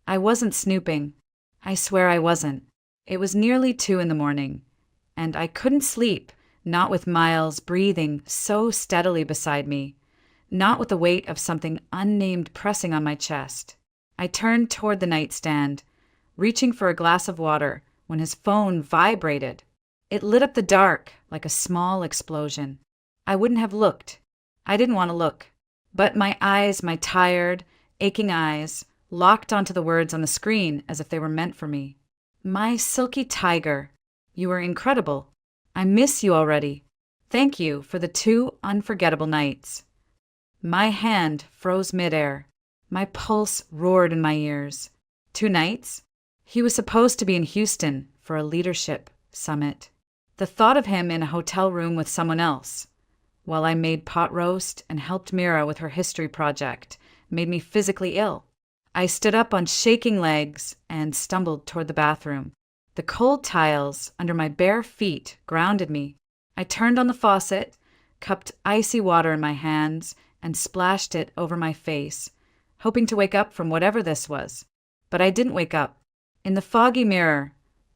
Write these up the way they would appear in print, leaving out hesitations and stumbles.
I wasn't snooping. I swear I wasn't. It was nearly 2 in the morning, and I couldn't sleep, not with Miles breathing so steadily beside me, not with the weight of something unnamed pressing on my chest. I turned toward the nightstand, reaching for a glass of water when his phone vibrated. It lit up the dark like a small explosion. I wouldn't have looked. I didn't want to look. But my eyes, my tired, aching eyes, locked onto the words on the screen as if they were meant for me. My silky tiger, you were incredible. I miss you already. Thank you for the 2 unforgettable nights. My hand froze midair. My pulse roared in my ears. 2 nights? He was supposed to be in Houston for a leadership summit. The thought of him in a hotel room with someone else, while I made pot roast and helped Mira with her history project, made me physically ill. I stood up on shaking legs and stumbled toward the bathroom. The cold tiles under my bare feet grounded me. I turned on the faucet, cupped icy water in my hands, and splashed it over my face, hoping to wake up from whatever this was. But I didn't wake up. In the foggy mirror,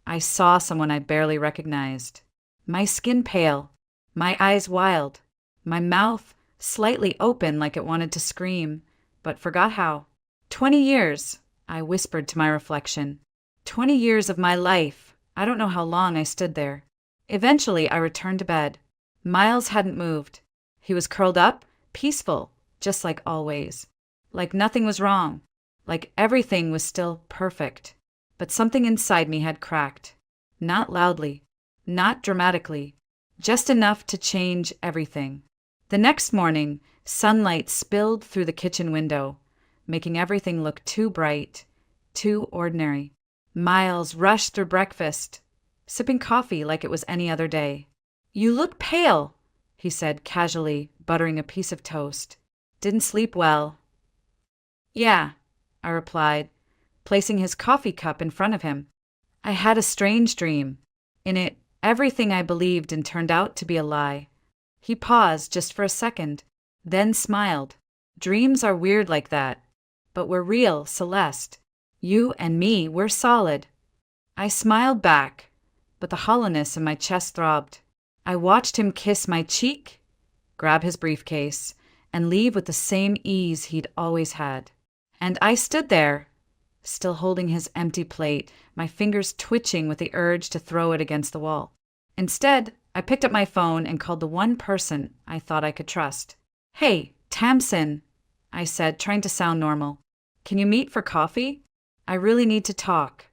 I saw someone I barely recognized. My skin pale, my eyes wild, my mouth slightly open like it wanted to scream, but forgot how. 20 years, I whispered to my reflection. 20 years of my life. I don't know how long I stood there. Eventually, I returned to bed. Miles hadn't moved. He was curled up, peaceful, just like always. Like nothing was wrong. Like everything was still perfect. But something inside me had cracked. Not loudly. Not dramatically. Just enough to change everything. The next morning, sunlight spilled through the kitchen window, making everything look too bright, too ordinary. Miles rushed through breakfast, sipping coffee like it was any other day. "You look pale," he said casually, buttering a piece of toast. "Didn't sleep well." "Yeah," I replied, placing his coffee cup in front of him. "I had a strange dream. In it, everything I believed in turned out to be a lie." He paused just for a second, then smiled. "Dreams are weird like that. But we're real, Celeste. You and me, we're solid." I smiled back, but the hollowness in my chest throbbed. I watched him kiss my cheek, grab his briefcase, and leave with the same ease he'd always had. And I stood there, still holding his empty plate, my fingers twitching with the urge to throw it against the wall. Instead, I picked up my phone and called the one person I thought I could trust. "Hey, Tamsin," I said, trying to sound normal. "Can you meet for coffee? I really need to talk."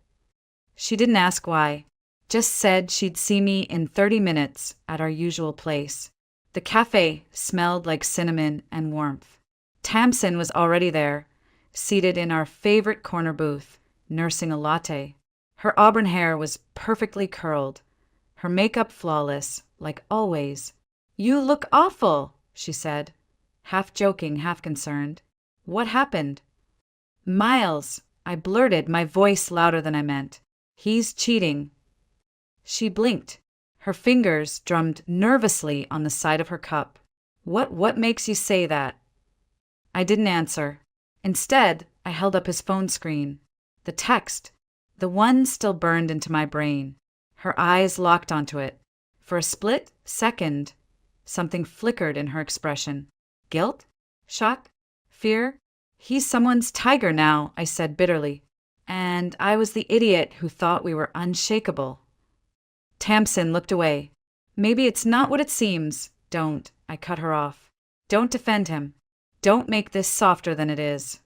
She didn't ask why, just said she'd see me in 30 minutes at our usual place. The cafe smelled like cinnamon and warmth. Tamsin was already there, seated in our favorite corner booth, nursing a latte. Her auburn hair was perfectly curled, her makeup flawless, like always. "You look awful," she said, half joking, half concerned. "What happened?" "Miles," I blurted, my voice louder than I meant. "He's cheating." She blinked. Her fingers drummed nervously on the side of her cup. What makes you say that?" I didn't answer. Instead, I held up his phone screen. The text, the one still burned into my brain. Her eyes locked onto it. For a split second, something flickered in her expression. Guilt? Shock? Fear? "He's someone's tiger now," I said bitterly. And I was the idiot who thought we were unshakable. Tamsin looked away. "Maybe it's not what it seems." "Don't," I cut her off. "Don't defend him. Don't make this softer than it is."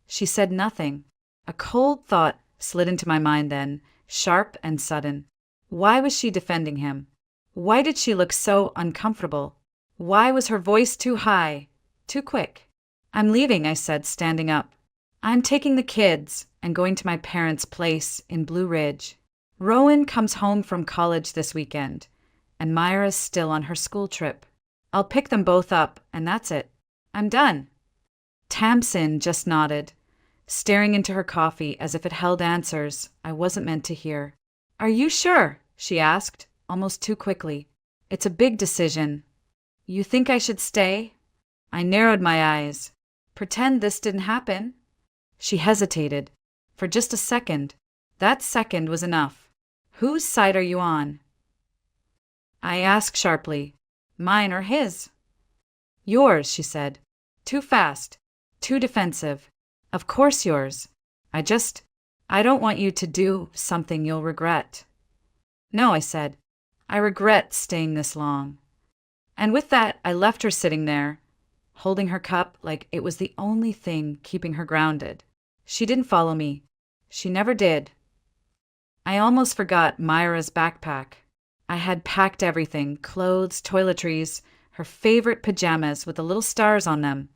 She said nothing. A cold thought slid into my mind then, sharp and sudden. Why was she defending him? Why did she look so uncomfortable? Why was her voice too high, too quick? "I'm leaving," I said, standing up. "I'm taking the kids and going to my parents' place in Blue Ridge. Rowan comes home from college this weekend, and Myra's still on her school trip. I'll pick them both up, and that's it. I'm done." Tamsin just nodded, staring into her coffee as if it held answers I wasn't meant to hear. "Are you sure?" she asked, almost too quickly. "It's a big decision." "You think I should stay?" I narrowed my eyes. "Pretend this didn't happen?" She hesitated, For just a second. That second was enough. Whose side are you on? I asked sharply. Mine or his? Yours, she said. Too fast. Too defensive. Of course yours. I don't want you to do something you'll regret. No, I said. I regret staying this long. And with that, I left her sitting there, holding her cup like it was the only thing keeping her grounded. She didn't follow me. She never did. I almost forgot Myra's backpack. I had packed everything, clothes, toiletries, her favorite pajamas with the little stars on them.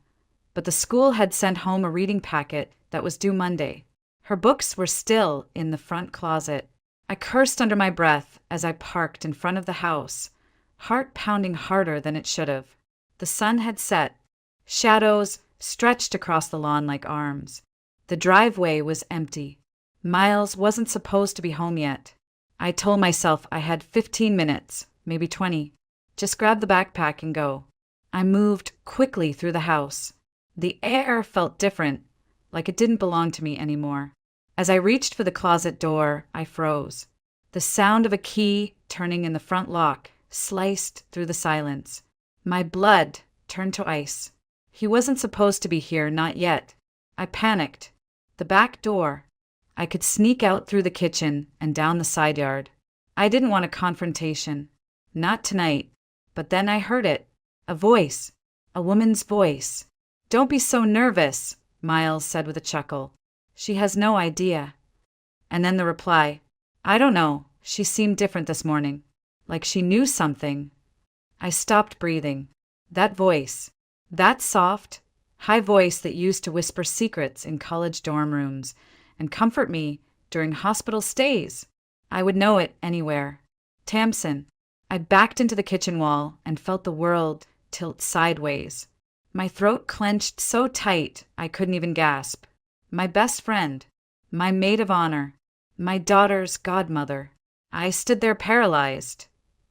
But the school had sent home a reading packet that was due Monday. Her books were still in the front closet. I cursed under my breath as I parked in front of the house, heart pounding harder than it should have. The sun had set. Shadows stretched across the lawn like arms. The driveway was empty. Miles wasn't supposed to be home yet. I told myself I had 15 minutes, maybe 20. Just grab the backpack and go. I moved quickly through the house. The air felt different, like it didn't belong to me anymore. As I reached for the closet door, I froze. The sound of a key turning in the front lock sliced through the silence. My blood turned to ice. He wasn't supposed to be here, not yet. I panicked. The back door. I could sneak out through the kitchen and down the side yard. I didn't want a confrontation. Not tonight. But then I heard it. A voice. A woman's voice. Don't be so nervous, Miles said with a chuckle. She has no idea. And then the reply. I don't know. She seemed different this morning. Like she knew something. I stopped breathing. That voice. That soft, high voice that used to whisper secrets in college dorm rooms and comfort me during hospital stays. I would know it anywhere. Tamsin. I backed into the kitchen wall and felt the world tilt sideways. My throat clenched so tight I couldn't even gasp. My best friend. My maid of honor. My daughter's godmother. I stood there paralyzed,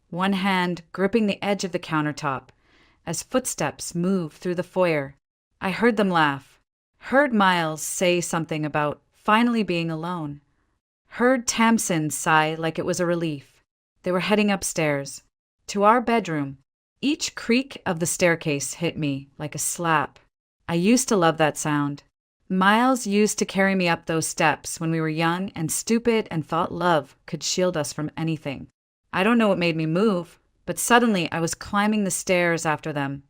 one hand gripping the edge of the countertop, as footsteps moved through the foyer. I heard them laugh. Heard Miles say something about finally being alone. Heard Tamsin sigh like it was a relief. They were heading upstairs, to our bedroom. Each creak of the staircase hit me like a slap. I used to love that sound. Miles used to carry me up those steps when we were young and stupid and thought love could shield us from anything. I don't know what made me move, but suddenly I was climbing the stairs after them,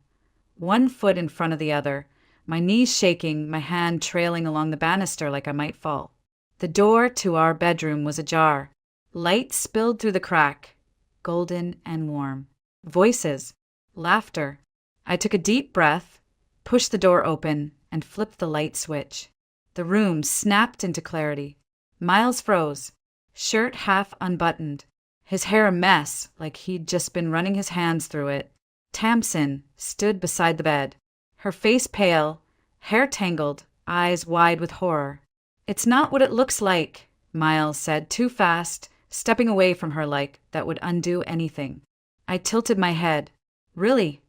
one foot in front of the other, my knees shaking, my hand trailing along the banister like I might fall. The door to our bedroom was ajar. Light spilled through the crack, golden and warm. Voices. Laughter. I took a deep breath, pushed the door open, and flipped the light switch. The room snapped into clarity. Miles froze, shirt half unbuttoned, his hair a mess like he'd just been running his hands through it. Tamsin stood beside the bed, her face pale, hair tangled, eyes wide with horror. It's not what it looks like, Miles said too fast, stepping away from her like that would undo anything. I tilted my head. Really?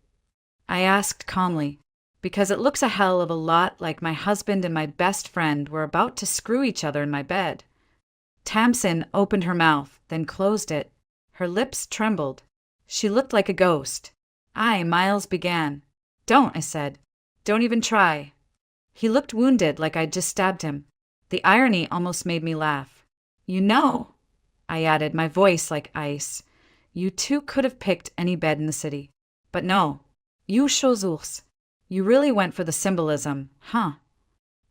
I asked calmly. Because it looks a hell of a lot like my husband and my best friend were about to screw each other in my bed. Tamsin opened her mouth, then closed it. Her lips trembled. She looked like a ghost. Miles began. Don't, I said. Don't even try. He looked wounded like I'd just stabbed him. The irony almost made me laugh. You know, I added, my voice like ice. You two could have picked any bed in the city. But no, you chose. You really went for the symbolism, huh?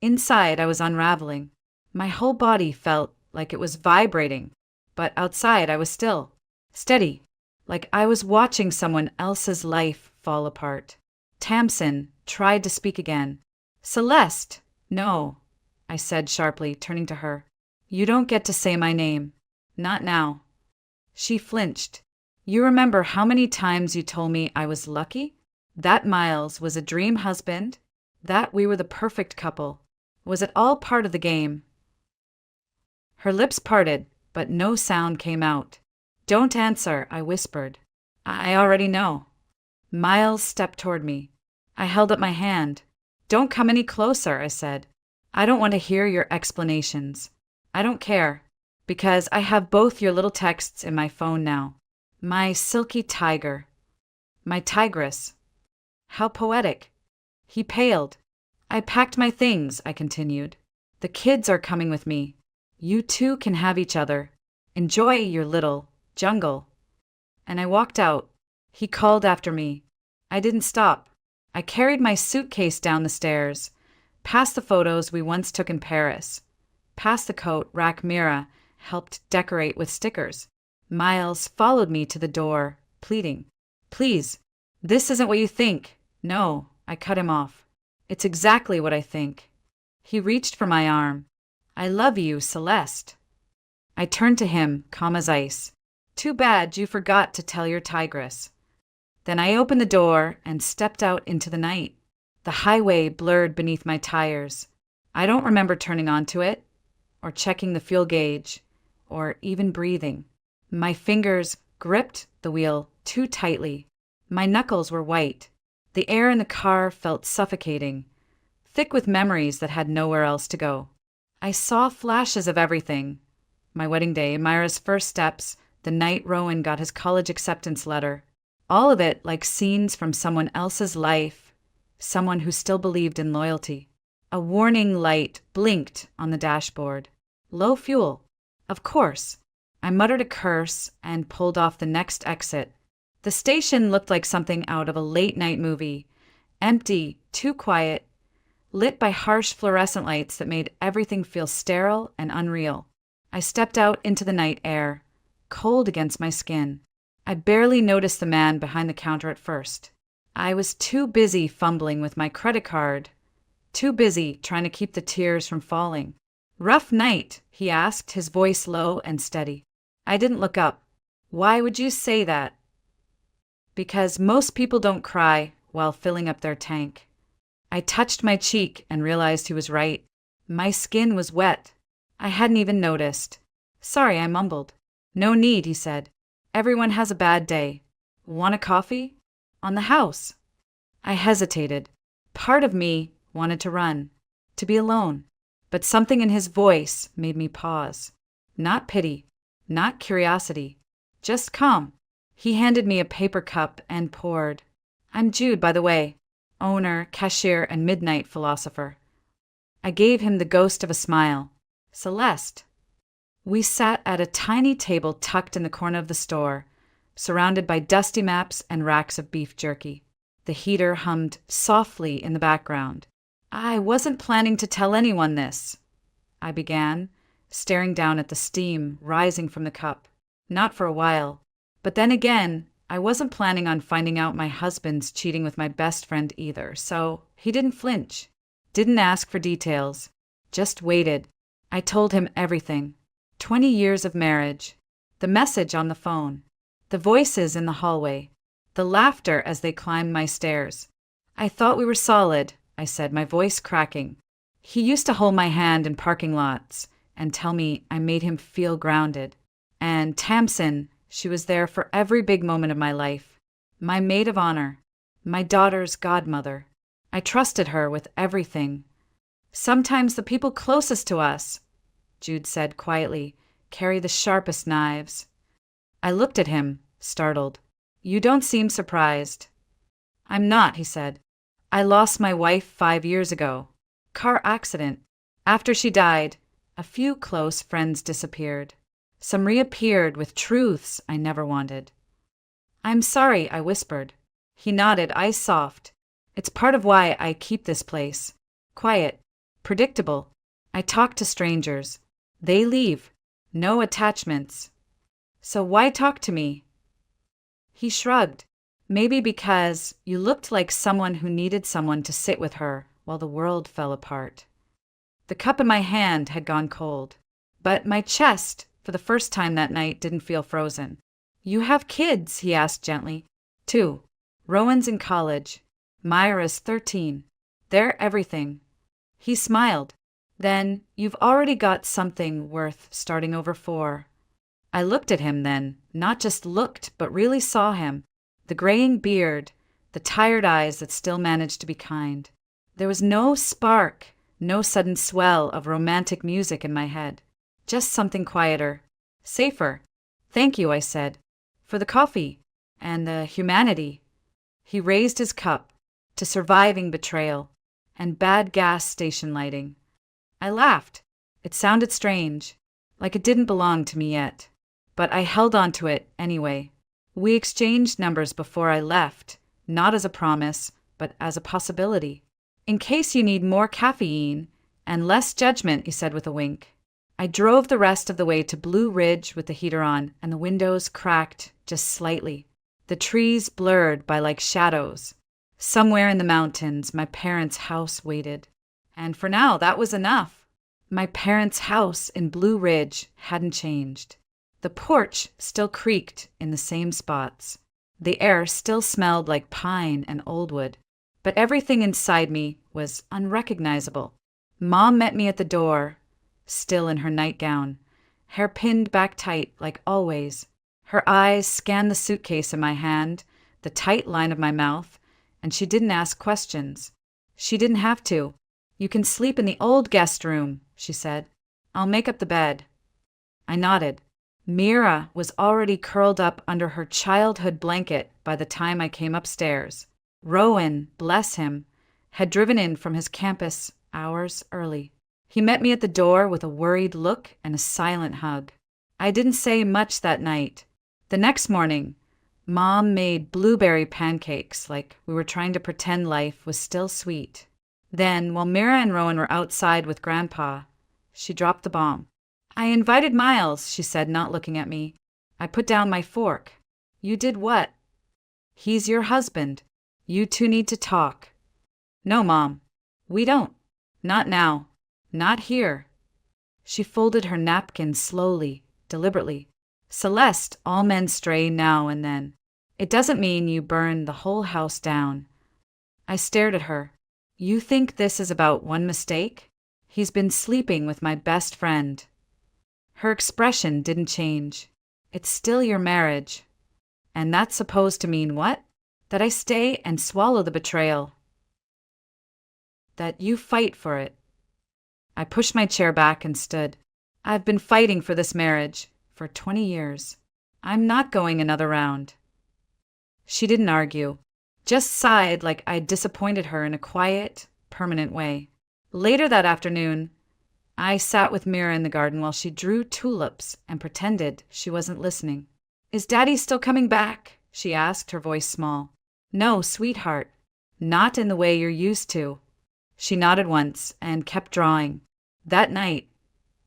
Inside, I was unraveling. My whole body felt like it was vibrating, but outside I was still, steady, like I was watching someone else's life fall apart. Tamsin tried to speak again. Celeste! No, I said sharply, turning to her. You don't get to say my name. Not now. She flinched. You remember how many times you told me I was lucky? That Miles was a dream husband? That we were the perfect couple? Was it all part of the game? Her lips parted, but no sound came out. Don't answer, I whispered. I already know. Miles stepped toward me. I held up my hand. Don't come any closer, I said. I don't want to hear your explanations. I don't care, because I have both your little texts in my phone now. My silky tiger. My tigress. How poetic. He paled. I packed my things, I continued. The kids are coming with me. You two can have each other. Enjoy your little jungle. And I walked out. He called after me. I didn't stop. I carried my suitcase down the stairs, past the photos we once took in Paris, past the coat Rack Mira helped decorate with stickers. Miles followed me to the door, pleading, "Please, this isn't what you think." "No," I cut him off. "It's exactly what I think." He reached for my arm. "I love you, Celeste." I turned to him, calm as ice. "Too bad you forgot to tell your tigress." Then I opened the door and stepped out into the night. The highway blurred beneath my tires. I don't remember turning onto it, or checking the fuel gauge, or even breathing. My fingers gripped the wheel too tightly. My knuckles were white. The air in the car felt suffocating, thick with memories that had nowhere else to go. I saw flashes of everything. My wedding day, Myra's first steps, the night Rowan got his college acceptance letter. All of it like scenes from someone else's life, someone who still believed in loyalty. A warning light blinked on the dashboard. Low fuel. Of course. I muttered a curse and pulled off the next exit. The station looked like something out of a late-night movie. Empty, too quiet, lit by harsh fluorescent lights that made everything feel sterile and unreal. I stepped out into the night air, cold against my skin. I barely noticed the man behind the counter at first. I was too busy fumbling with my credit card, too busy trying to keep the tears from falling. "Rough night?" he asked, his voice low and steady. I didn't look up. "Why would you say that?" "Because most people don't cry while filling up their tank." I touched my cheek and realized he was right. My skin was wet. I hadn't even noticed. "Sorry," I mumbled. "No need," he said. "Everyone has a bad day. Want a coffee?" "On the house." I hesitated. Part of me wanted to run, to be alone. But something in his voice made me pause. Not pity, not curiosity, just calm. He handed me a paper cup and poured. "I'm Jude, by the way. Owner, cashier, and midnight philosopher." I gave him the ghost of a smile. "Celeste." We sat at a tiny table tucked in the corner of the store, surrounded by dusty maps and racks of beef jerky. The heater hummed softly in the background. "I wasn't planning to tell anyone this," I began, staring down at the steam rising from the cup. "Not for a while. But then again, I wasn't planning on finding out my husband's cheating with my best friend either, so he didn't flinch. Didn't ask for details. Just waited. I told him everything. 20 years of marriage. The message on the phone. The voices in the hallway. The laughter as they climbed my stairs. "I thought we were solid," I said, my voice cracking. He used to hold my hand in parking lots and tell me I made him feel grounded. And Tamsin, she was there for every big moment of my life. My maid of honor. My daughter's godmother. I trusted her with everything. "Sometimes the people closest to us," Jude said quietly, "carry the sharpest knives." I looked at him, startled. "You don't seem surprised." "I'm not," he said. "I lost my wife 5 years ago. Car accident. After she died, a few close friends disappeared. Some reappeared with truths I never wanted." "I'm sorry," I whispered. He nodded, eyes soft. "It's part of why I keep this place. Quiet. Predictable. I talk to strangers. They leave. No attachments. So why talk to me?" He shrugged. "Maybe because you looked like someone who needed someone to sit with her while the world fell apart." The cup in my hand had gone cold, but my chest, for the first time that night, didn't feel frozen. "You have kids?" he asked gently. 2. Rowan's in college. Myra's 13. They're everything. He smiled. "Then you've already got something worth starting over for." I looked at him then, not just looked, but really saw him. The graying beard, the tired eyes that still managed to be kind. There was no spark, No sudden swell of romantic music in my head. Just something quieter. Safer. Thank you, I said. For the coffee. And the humanity. He raised his cup to surviving betrayal and bad gas station lighting. I laughed. It sounded strange, like it didn't belong to me yet. But I held on to it anyway. We exchanged numbers before I left, not as a promise, but as a possibility. In case you need more caffeine and less judgment, he said with a wink. I drove the rest of the way to Blue Ridge with the heater on, and the windows cracked just slightly. The trees blurred by like shadows. Somewhere in the mountains, my parents' house waited. And for now, that was enough. My parents' house in Blue Ridge hadn't changed. The porch still creaked in the same spots. The air still smelled like pine and old wood. But everything inside me was unrecognizable. Mom met me at the door, still in her nightgown, hair pinned back tight like always. Her eyes scanned the suitcase in my hand, the tight line of my mouth, and she didn't ask questions. She didn't have to. You can sleep in the old guest room, she said. I'll make up the bed. I nodded. Mira was already curled up under her childhood blanket by the time I came upstairs. Rowan, bless him, had driven in from his campus hours early. He met me at the door with a worried look and a silent hug. I didn't say much that night. The next morning, Mom made blueberry pancakes like we were trying to pretend life was still sweet. Then, while Mira and Rowan were outside with Grandpa, she dropped the bomb. I invited Miles, she said, not looking at me. I put down my fork. You did what? He's your husband. You two need to talk. No, Mom. We don't. Not now. Not here. She folded her napkin slowly, deliberately. Celeste, all men stray now and then. It doesn't mean you burn the whole house down. I stared at her. You think this is about one mistake? He's been sleeping with my best friend. Her expression didn't change. It's still your marriage. And that's supposed to mean what? That I stay and swallow the betrayal. That you fight for it. I pushed my chair back and stood. I've been fighting for this marriage for 20 years. I'm not going another round. She didn't argue, just sighed like I'd disappointed her in a quiet, permanent way. Later that afternoon, I sat with Mira in the garden while she drew tulips and pretended she wasn't listening. Is Daddy still coming back? She asked, her voice small. No, sweetheart. Not in the way you're used to. She nodded once and kept drawing. That night,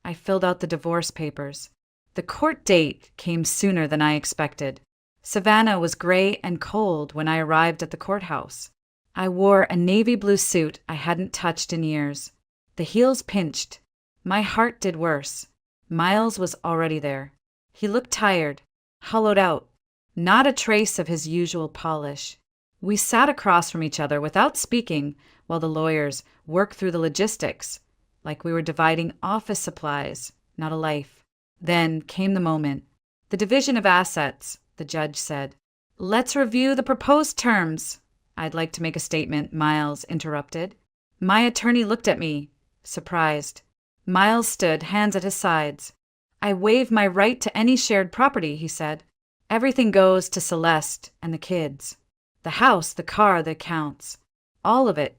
I filled out the divorce papers. The court date came sooner than I expected. Savannah was gray and cold when I arrived at the courthouse. I wore a navy blue suit I hadn't touched in years. The heels pinched. My heart did worse. Miles was already there. He looked tired, hollowed out, not a trace of his usual polish. We sat across from each other without speaking while the lawyers worked through the logistics, like we were dividing office supplies, not a life. Then came the moment. The division of assets, the judge said. Let's review the proposed terms. I'd like to make a statement, Miles interrupted. My attorney looked at me, surprised. Miles stood, hands at his sides. I waive my right to any shared property, he said. Everything goes to Celeste and the kids. The house, the car, the accounts. All of it.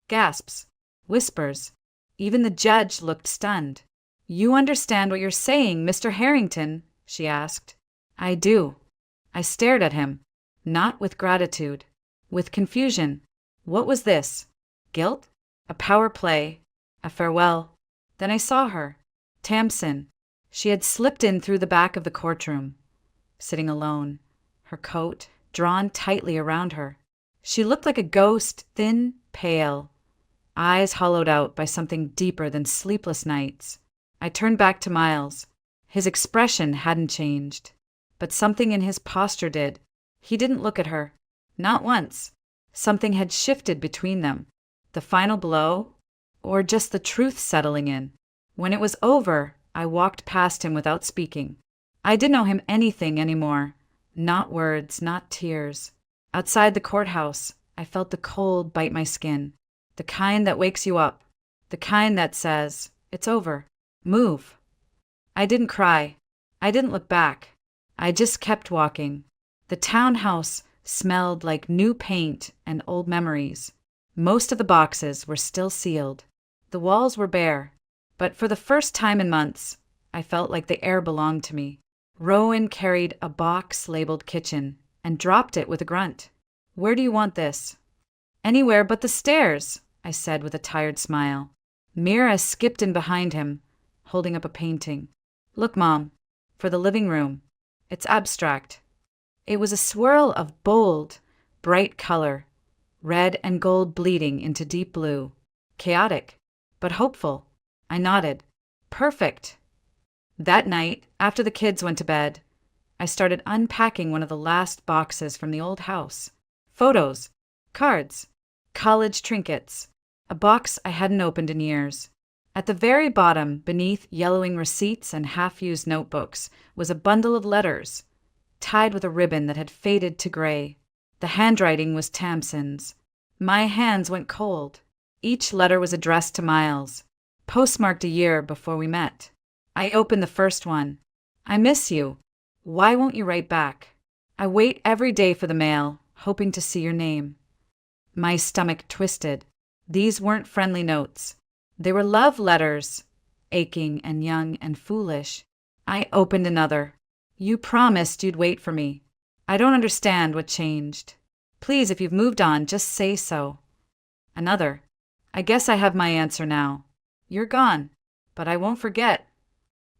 Gasps. Whispers. Even the judge looked stunned. You understand what you're saying, Mr. Harrington? She asked. I do. I stared at him, not with gratitude, with confusion. What was this? Guilt? A power play? A farewell? Then I saw her. Tamsin. She had slipped in through the back of the courtroom, sitting alone, her coat drawn tightly around her. She looked like a ghost, thin, pale, eyes hollowed out by something deeper than sleepless nights. I turned back to Miles. His expression hadn't changed, but something in his posture did. He didn't look at her. Not once. Something had shifted between them. The final blow, or just the truth settling in. When it was over, I walked past him without speaking. I didn't owe him anything anymore. Not words, not tears. Outside the courthouse, I felt the cold bite my skin. The kind that wakes you up. The kind that says, "It's over. Move." I didn't cry. I didn't look back. I just kept walking. The townhouse smelled like new paint and old memories. Most of the boxes were still sealed. The walls were bare. But for the first time in months, I felt like the air belonged to me. Rowan carried a box labeled kitchen and dropped it with a grunt. "Where do you want this?" "Anywhere but the stairs," I said with a tired smile. Mira skipped in behind him, holding up a painting. "Look, Mom, for the living room. It's abstract." It was a swirl of bold, bright color, red and gold bleeding into deep blue. Chaotic, but hopeful. I nodded. "Perfect." That night, after the kids went to bed, I started unpacking one of the last boxes from the old house. Photos, cards, college trinkets, a box I hadn't opened in years. At the very bottom, beneath yellowing receipts and half-used notebooks, was a bundle of letters, tied with a ribbon that had faded to gray. The handwriting was Tamsin's. My hands went cold. Each letter was addressed to Miles, postmarked a year before we met. I opened the first one. "I miss you. Why won't you write back? I wait every day for the mail, hoping to see your name." My stomach twisted. These weren't friendly notes. They were love letters, aching and young and foolish. I opened another. "You promised you'd wait for me. I don't understand what changed. Please, if you've moved on, just say so." Another. "I guess I have my answer now. You're gone, but I won't forget."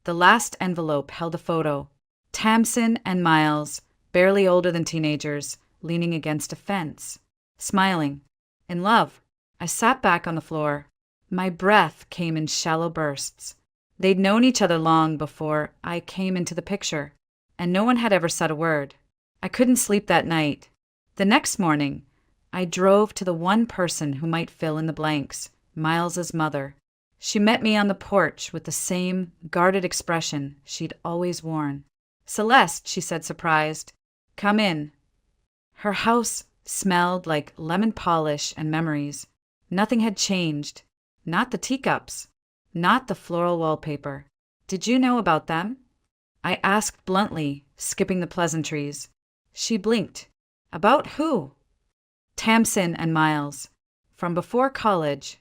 The last envelope held a photo. Tamsin and Miles, barely older than teenagers, leaning against a fence, smiling, in love. I sat back on the floor. My breath came in shallow bursts. They'd known each other long before I came into the picture, and no one had ever said a word. I couldn't sleep that night. The next morning, I drove to the one person who might fill in the blanks, Miles's mother. She met me on the porch with the same guarded expression she'd always worn. "Celeste," she said, surprised. "Come in." Her house smelled like lemon polish and memories. Nothing had changed. Not the teacups. Not the floral wallpaper. "Did you know about them?" I asked bluntly, skipping the pleasantries. She blinked. "About who?" "Tamsin and Miles. From before college."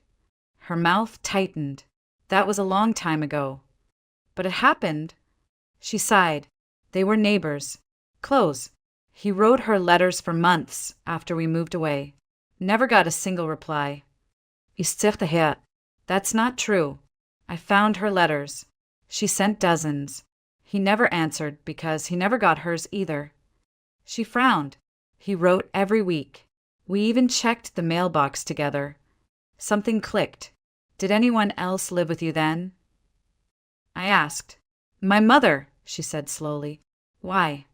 Her mouth tightened. "That was a long time ago." "But it happened." She sighed. "They were neighbors. Close. He wrote her letters for months after we moved away. Never got a single reply." "Istirtehet. That's not true. I found her letters. She sent dozens. He never answered because he never got hers either." She frowned. "He wrote every week. We even checked the mailbox together." Something clicked. "Did anyone else live with you then?" I asked. "My mother," she said slowly. "Why?"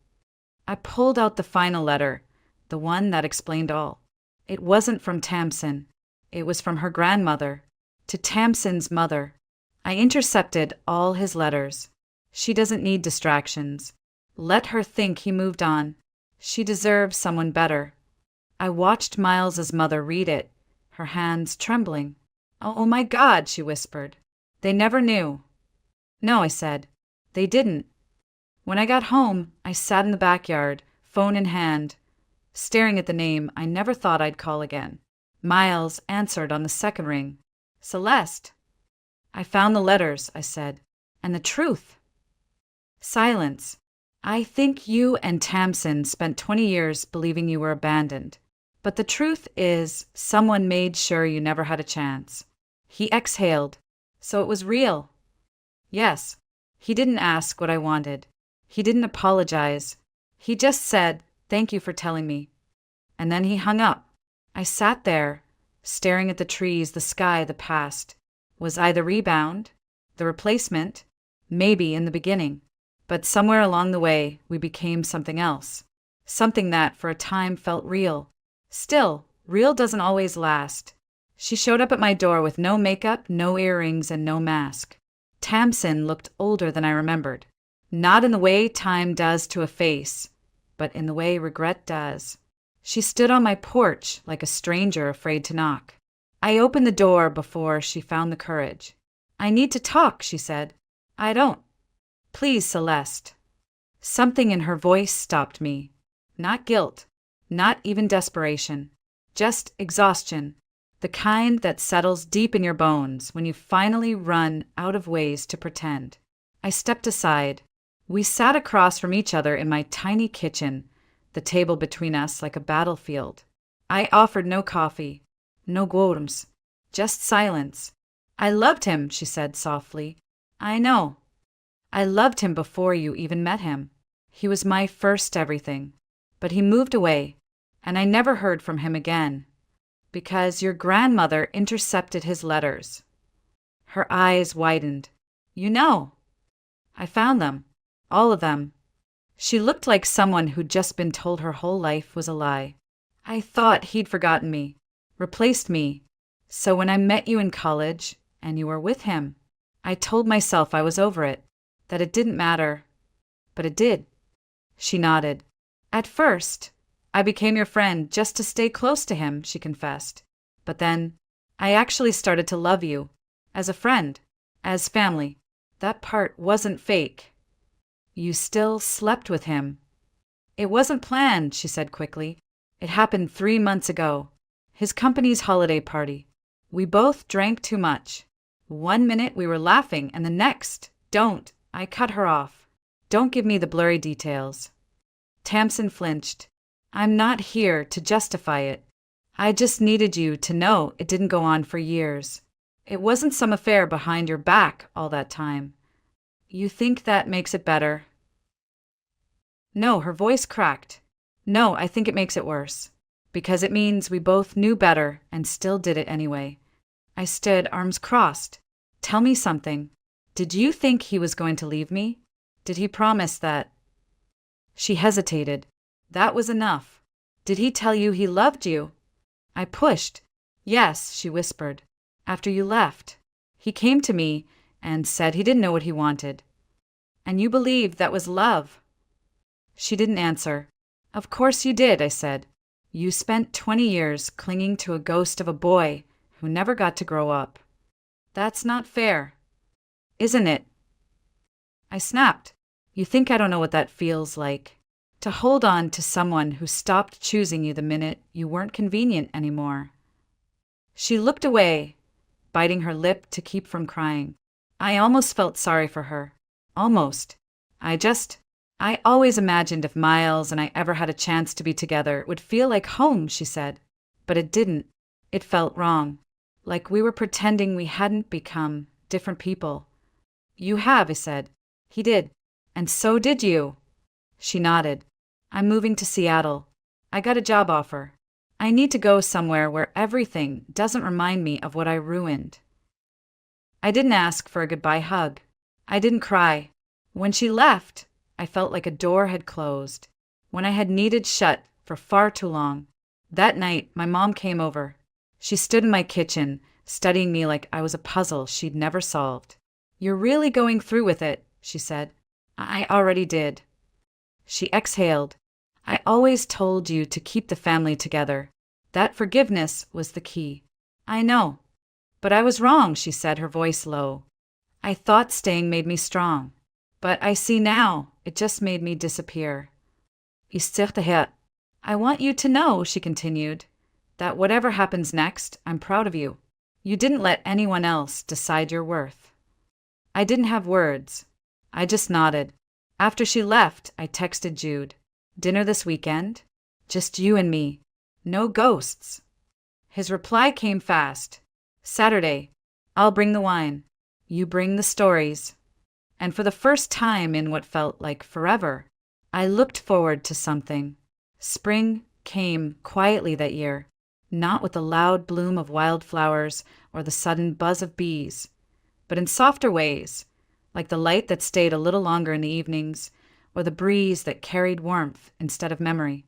I pulled out the final letter, the one that explained all. It wasn't from Tamsin. It was from her grandmother, to Tamsin's mother. I intercepted all his letters. She doesn't need distractions. Let her think he moved on. She deserves someone better. I watched Miles's mother read it, her hands trembling. Oh my God," she whispered. "They never knew." "No," I said. "They didn't." When I got home, I sat in the backyard, phone in hand, staring at the name I never thought I'd call again. Miles answered on the second ring. "Celeste." "I found the letters," I said, "and the truth." Silence. "I think you and Tamsin spent 20 years believing you were abandoned. But the truth is, someone made sure you never had a chance." He exhaled. "So it was real?" "Yes." He didn't ask what I wanted. He didn't apologize. He just said, "Thank you for telling me." And then he hung up. I sat there, staring at the trees, the sky, the past. Was I the rebound? The replacement? Maybe in the beginning. But somewhere along the way, we became something else. Something that, for a time, felt real. Still, real doesn't always last. She showed up at my door with no makeup, no earrings, and no mask. Tamsin looked older than I remembered. Not in the way time does to a face, but in the way regret does. She stood on my porch like a stranger afraid to knock. I opened the door before she found the courage. "I need to talk," she said. "I don't." "Please, Celeste." Something in her voice stopped me. Not guilt, not even desperation, just exhaustion, the kind that settles deep in your bones when you finally run out of ways to pretend. I stepped aside. We sat across from each other in my tiny kitchen, the table between us like a battlefield. I offered no coffee, no worms, just silence. "I loved him," she said softly. "I know. I loved him before you even met him. He was my first everything. But he moved away, and I never heard from him again. Because your grandmother intercepted his letters." Her eyes widened. "You know." "I found them. All of them." She looked like someone who'd just been told her whole life was a lie. "I thought he'd forgotten me, replaced me. So when I met you in college, and you were with him, I told myself I was over it, that it didn't matter. But it did." She nodded. "At first, I became your friend just to stay close to him," she confessed. "But then, I actually started to love you. As a friend. As family. That part wasn't fake." "You still slept with him." "It wasn't planned," she said quickly. "It happened 3 months ago. His company's holiday party. We both drank too much. 1 minute we were laughing, and the next, don't." I cut her off. "Don't give me the blurry details." Tamsin flinched. "I'm not here to justify it. I just needed you to know it didn't go on for years. It wasn't some affair behind your back all that time." "You think that makes it better?" No, her voice cracked. "No, I think it makes it worse. Because it means we both knew better and still did it anyway." I stood, arms crossed. "Tell me something. Did you think he was going to leave me? Did he promise that—" She hesitated. "That was enough. Did he tell you he loved you?" I pushed. "Yes," she whispered. "After you left. He came to me and said he didn't know what he wanted." "And you believed that was love?" She didn't answer. "Of course you did," I said. "You spent 20 years clinging to a ghost of a boy who never got to grow up. That's not fair." "Isn't it?" I snapped. "You think I don't know what that feels like? To hold on to someone who stopped choosing you the minute you weren't convenient anymore." She looked away, biting her lip to keep from crying. I almost felt sorry for her. Almost. I always imagined if Miles and I ever had a chance to be together, it would feel like home," she said. "But it didn't. It felt wrong. Like we were pretending we hadn't become different people." "You have," I said. "He did. And so did you." She nodded. "I'm moving to Seattle. I got a job offer. I need to go somewhere where everything doesn't remind me of what I ruined." I didn't ask for a goodbye hug. I didn't cry. When she left, I felt like a door had closed, when I had needed shut for far too long. That night, my mom came over. She stood in my kitchen, studying me like I was a puzzle she'd never solved. "You're really going through with it," she said. "I already did." She exhaled. "I always told you to keep the family together. That forgiveness was the key." "I know. But I was wrong," she said, her voice low. "I thought staying made me strong. But I see now, it just made me disappear." "I want you to know," she continued, "that whatever happens next, I'm proud of you. You didn't let anyone else decide your worth." I didn't have words. I just nodded. After she left, I texted Jude. "Dinner this weekend? Just you and me. No ghosts." His reply came fast. "Saturday. I'll bring the wine. You bring the stories." And for the first time in what felt like forever, I looked forward to something. Spring came quietly that year, not with the loud bloom of wildflowers or the sudden buzz of bees, but in softer ways, like the light that stayed a little longer in the evenings, or the breeze that carried warmth instead of memory.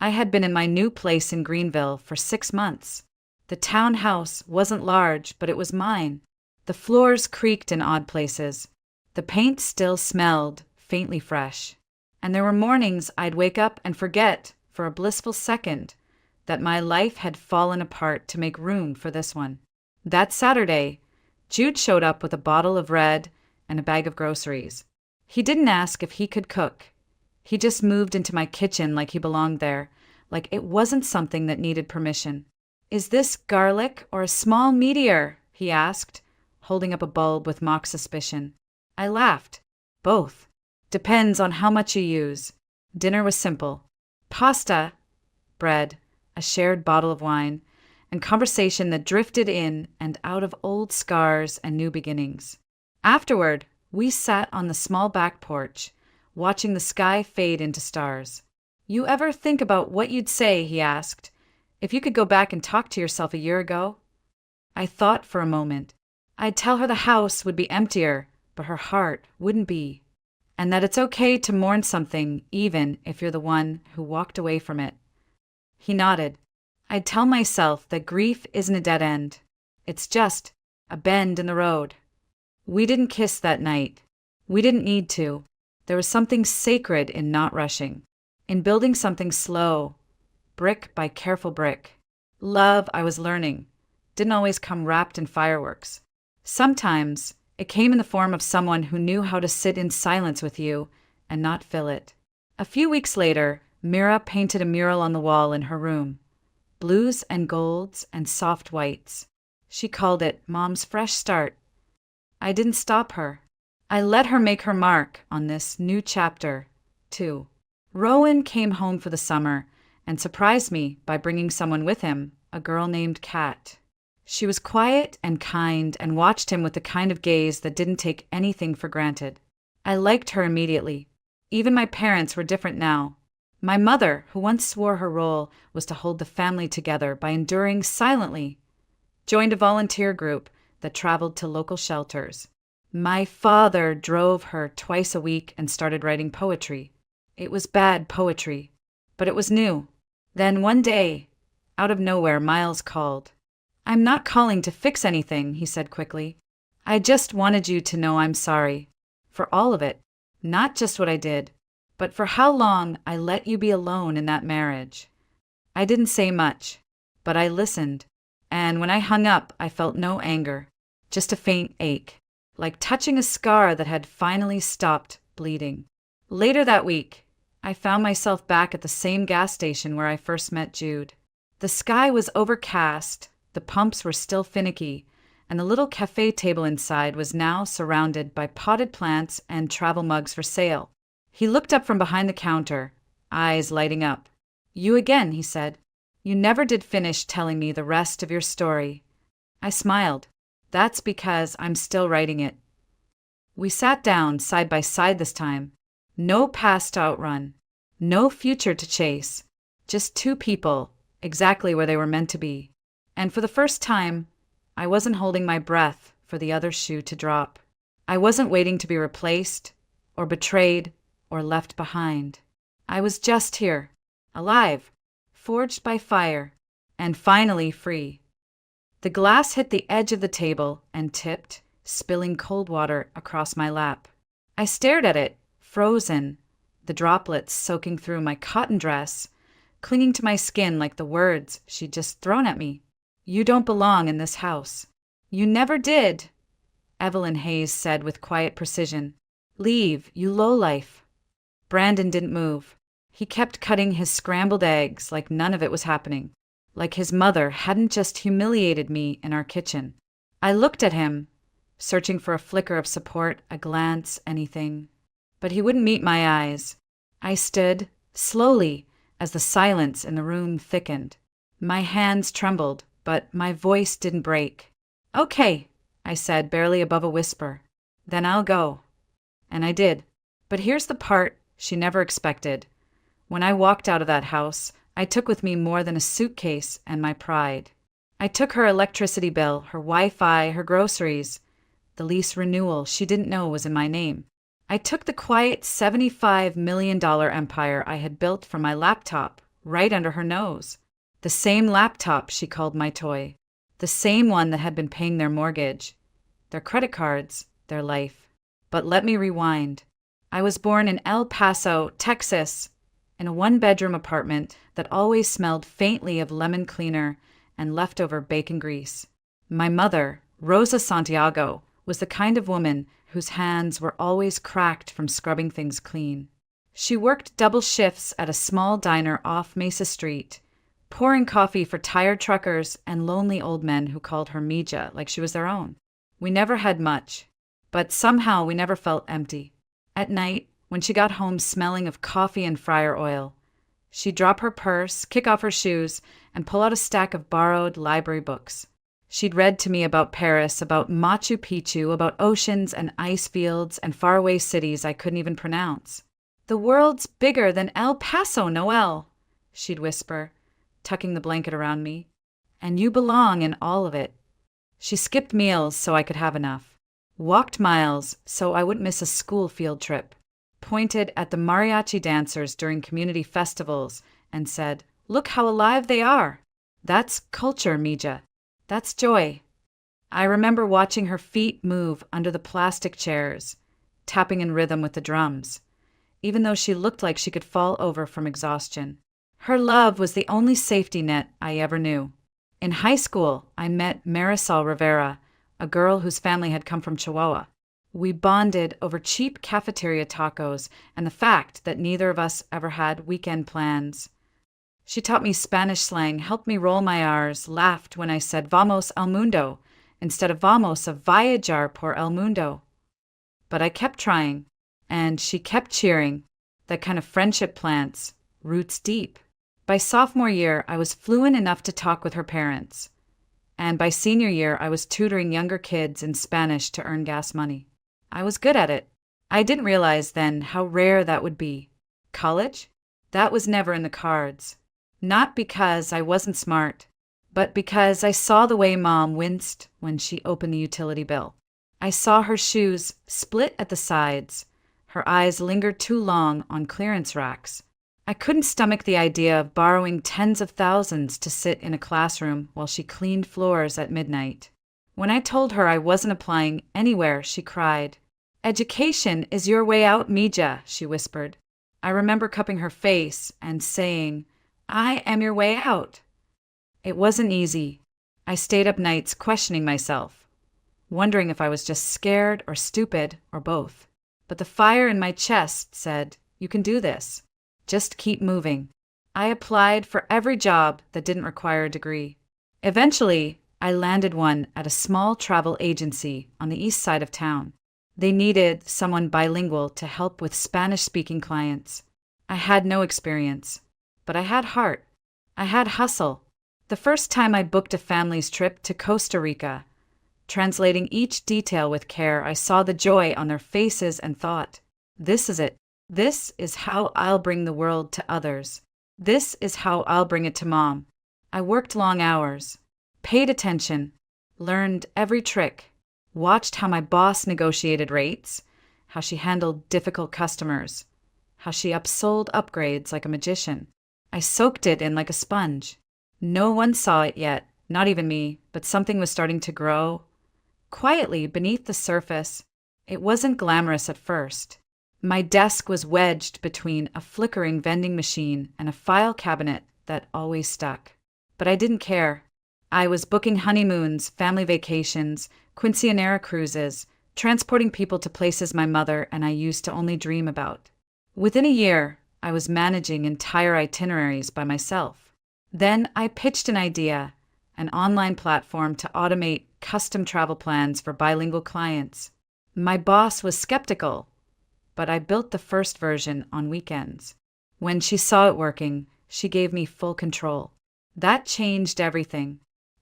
I had been in my new place in Greenville for 6 months. The townhouse wasn't large, but it was mine. The floors creaked in odd places. The paint still smelled faintly fresh. And there were mornings I'd wake up and forget, for a blissful second, that my life had fallen apart to make room for this one. That Saturday, Jude showed up with a bottle of red and a bag of groceries. He didn't ask if he could cook. He just moved into my kitchen like he belonged there, like it wasn't something that needed permission. "Is this garlic or a small meteor?" he asked, holding up a bulb with mock suspicion. I laughed. "Both. Depends on how much you use." Dinner was simple. Pasta, bread, a shared bottle of wine, and conversation that drifted in and out of old scars and new beginnings. Afterward, we sat on the small back porch, watching the sky fade into stars. "You ever think about what you'd say," he asked, "if you could go back and talk to yourself a year ago?" I thought for a moment. I'd tell her the house would be emptier, but her heart wouldn't be. And that it's okay to mourn something even if you're the one who walked away from it. He nodded. I'd tell myself that grief isn't a dead end. It's just a bend in the road. We didn't kiss that night. We didn't need to. There was something sacred in not rushing, in building something slow, brick by careful brick. Love, I was learning, didn't always come wrapped in fireworks. Sometimes it came in the form of someone who knew how to sit in silence with you and not fill it. A few weeks later, Mira painted a mural on the wall in her room. Blues and golds and soft whites. She called it Mom's Fresh Start. I didn't stop her. I let her make her mark on this new chapter, too. Rowan came home for the summer and surprised me by bringing someone with him, a girl named Kat. She was quiet and kind and watched him with the kind of gaze that didn't take anything for granted. I liked her immediately. Even my parents were different now. My mother, who once swore her role was to hold the family together by enduring silently, joined a volunteer group that traveled to local shelters. My father drove her twice a week and started writing poetry. It was bad poetry, but it was new. Then one day, out of nowhere, Miles called. "I'm not calling to fix anything," he said quickly. "I just wanted you to know I'm sorry. For all of it. Not just what I did, but for how long I let you be alone in that marriage." I didn't say much, but I listened. And when I hung up, I felt no anger, just a faint ache, like touching a scar that had finally stopped bleeding. Later that week, I found myself back at the same gas station where I first met Jude. The sky was overcast, the pumps were still finicky, and the little cafe table inside was now surrounded by potted plants and travel mugs for sale. He looked up from behind the counter, eyes lighting up. "You again," he said. "You never did finish telling me the rest of your story." I smiled. "That's because I'm still writing it." We sat down side by side this time. No past to outrun, no future to chase, just two people, exactly where they were meant to be. And for the first time, I wasn't holding my breath for the other shoe to drop. I wasn't waiting to be replaced, or betrayed, or left behind. I was just here, alive, forged by fire, and finally free. The glass hit the edge of the table and tipped, spilling cold water across my lap. I stared at it, frozen, the droplets soaking through my cotton dress, clinging to my skin like the words she'd just thrown at me. "You don't belong in this house." "You never did," Evelyn Hayes said with quiet precision. "Leave, you lowlife." Brandon didn't move. He kept cutting his scrambled eggs like none of it was happening, like his mother hadn't just humiliated me in our kitchen. I looked at him, searching for a flicker of support, a glance, anything. But he wouldn't meet my eyes. I stood, slowly, as the silence in the room thickened. My hands trembled, but my voice didn't break. "Okay," I said, barely above a whisper. "Then I'll go." And I did. But here's the part she never expected. When I walked out of that house, I took with me more than a suitcase and my pride. I took her electricity bill, her Wi-Fi, her groceries, the lease renewal she didn't know was in my name. I took the quiet $75 million empire I had built from my laptop right under her nose. The same laptop she called my toy. The same one that had been paying their mortgage, their credit cards, their life. But let me rewind. I was born in El Paso, Texas, in a one-bedroom apartment that always smelled faintly of lemon cleaner and leftover bacon grease. My mother, Rosa Santiago, was the kind of woman whose hands were always cracked from scrubbing things clean. She worked double shifts at a small diner off Mesa Street, pouring coffee for tired truckers and lonely old men who called her Mija like she was their own. We never had much, but somehow we never felt empty. At night, when she got home smelling of coffee and fryer oil, she'd drop her purse, kick off her shoes, and pull out a stack of borrowed library books. She'd read to me about Paris, about Machu Picchu, about oceans and ice fields and faraway cities I couldn't even pronounce. "The world's bigger than El Paso, Noel," she'd whisper, tucking the blanket around me. "And you belong in all of it." She skipped meals so I could have enough, walked miles so I wouldn't miss a school field trip, pointed at the mariachi dancers during community festivals and said, "Look how alive they are. That's culture, Mija. That's joy." I remember watching her feet move under the plastic chairs, tapping in rhythm with the drums, even though she looked like she could fall over from exhaustion. Her love was the only safety net I ever knew. In high school, I met Marisol Rivera, a girl whose family had come from Chihuahua. We bonded over cheap cafeteria tacos and the fact that neither of us ever had weekend plans. She taught me Spanish slang, helped me roll my R's, laughed when I said "vamos al mundo" instead of "vamos a viajar por el mundo." But I kept trying, and she kept cheering. That kind of friendship plants roots deep. By sophomore year, I was fluent enough to talk with her parents. And by senior year, I was tutoring younger kids in Spanish to earn gas money. I was good at it. I didn't realize then how rare that would be. College? That was never in the cards. Not because I wasn't smart, but because I saw the way Mom winced when she opened the utility bill. I saw her shoes split at the sides. Her eyes lingered too long on clearance racks. I couldn't stomach the idea of borrowing tens of thousands to sit in a classroom while she cleaned floors at midnight. When I told her I wasn't applying anywhere, she cried. "Education is your way out, Mija," she whispered. I remember cupping her face and saying, "I am your way out." It wasn't easy. I stayed up nights questioning myself, wondering if I was just scared or stupid or both. But the fire in my chest said, "You can do this. Just keep moving." I applied for every job that didn't require a degree. Eventually, I landed one at a small travel agency on the east side of town. They needed someone bilingual to help with Spanish-speaking clients. I had no experience, but I had heart. I had hustle. The first time I booked a family's trip to Costa Rica, translating each detail with care, I saw the joy on their faces and thought, "This is it. This is how I'll bring the world to others. This is how I'll bring it to Mom." I worked long hours, paid attention, learned every trick, watched how my boss negotiated rates, how she handled difficult customers, how she upsold upgrades like a magician. I soaked it in like a sponge. No one saw it yet, not even me, but something was starting to grow. Quietly beneath the surface, it wasn't glamorous at first. My desk was wedged between a flickering vending machine and a file cabinet that always stuck. But I didn't care. I was booking honeymoons, family vacations, quinceañera cruises, transporting people to places my mother and I used to only dream about. Within a year, I was managing entire itineraries by myself. Then I pitched an idea, an online platform to automate custom travel plans for bilingual clients. My boss was skeptical, but I built the first version on weekends. When she saw it working, she gave me full control. That changed everything.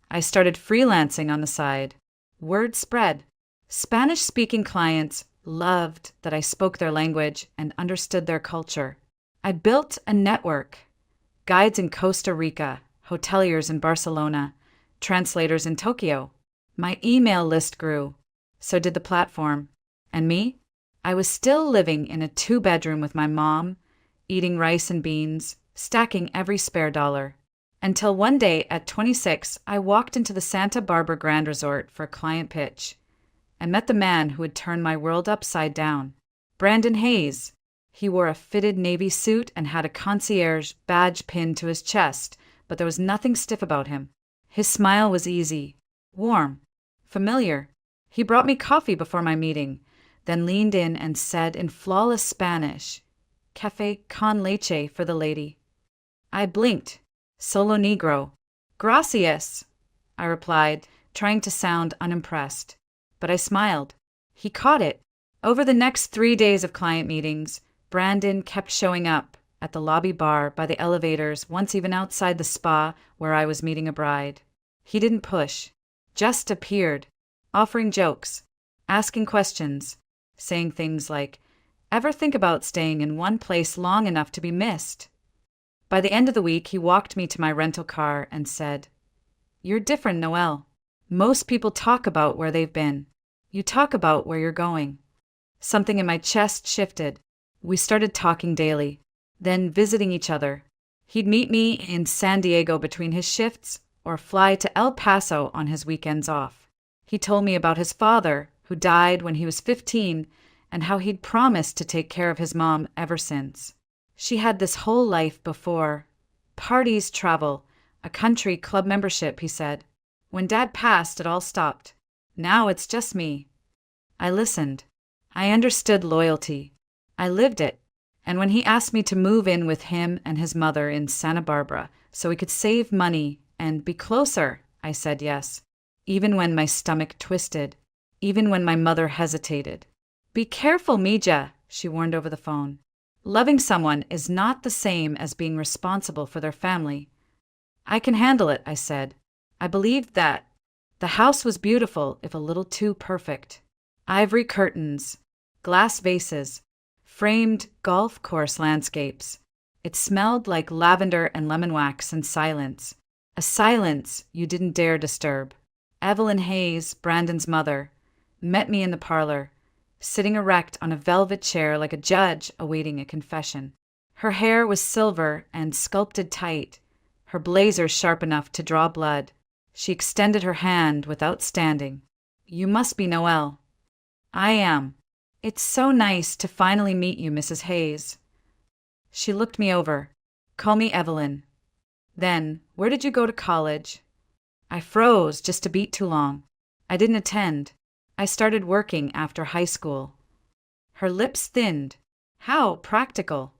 I started freelancing on the side. Word spread. Spanish-speaking clients loved that I spoke their language and understood their culture. I built a network. Guides in Costa Rica, hoteliers in Barcelona, translators in Tokyo. My email list grew. So did the platform. And me? I was still living in a 2-bedroom with my mom, eating rice and beans, stacking every spare dollar. Until one day at 26, I walked into the Santa Barbara Grand Resort for a client pitch and met the man who had turned my world upside down. Brandon Hayes. He wore a fitted navy suit and had a concierge badge pinned to his chest, but there was nothing stiff about him. His smile was easy, warm, familiar. He brought me coffee before my meeting, then leaned in and said in flawless Spanish, "Café con leche for the lady." I blinked. "Solo negro." "Gracias," I replied, trying to sound unimpressed. But I smiled. He caught it. Over the next 3 days of client meetings, Brandon kept showing up at the lobby bar, by the elevators, once even outside the spa where I was meeting a bride. He didn't push, just appeared, offering jokes, asking questions, saying things like, "Ever think about staying in one place long enough to be missed?" By the end of the week, he walked me to my rental car and said, "You're different, Noelle. Most people talk about where they've been. You talk about where you're going." Something in my chest shifted. We started talking daily, then visiting each other. He'd meet me in San Diego between his shifts or fly to El Paso on his weekends off. He told me about his father, who died when he was 15, and how he'd promised to take care of his mom ever since. She had this whole life before. Parties, travel, a country club membership, he said. When Dad passed, it all stopped. Now it's just me. I listened. I understood loyalty. I lived it. And when he asked me to move in with him and his mother in Santa Barbara so we could save money and be closer, I said yes, even when my stomach twisted, even when my mother hesitated. "Be careful, Mija," she warned over the phone. "Loving someone is not the same as being responsible for their family." "I can handle it," I said. I believed that. The house was beautiful, if a little too perfect. Ivory curtains, glass vases, framed golf course landscapes. It smelled like lavender and lemon wax and silence. A silence you didn't dare disturb. Evelyn Hayes, Brandon's mother, met me in the parlor, sitting erect on a velvet chair like a judge awaiting a confession. Her hair was silver and sculpted tight, her blazer sharp enough to draw blood. She extended her hand without standing. "You must be Noelle." "I am. It's so nice to finally meet you, Mrs. Hayes." She looked me over. "Call me Evelyn." Then, "Where did you go to college?" I froze just a beat too long. I didn't attend. I started working after high school. Her lips thinned. How practical.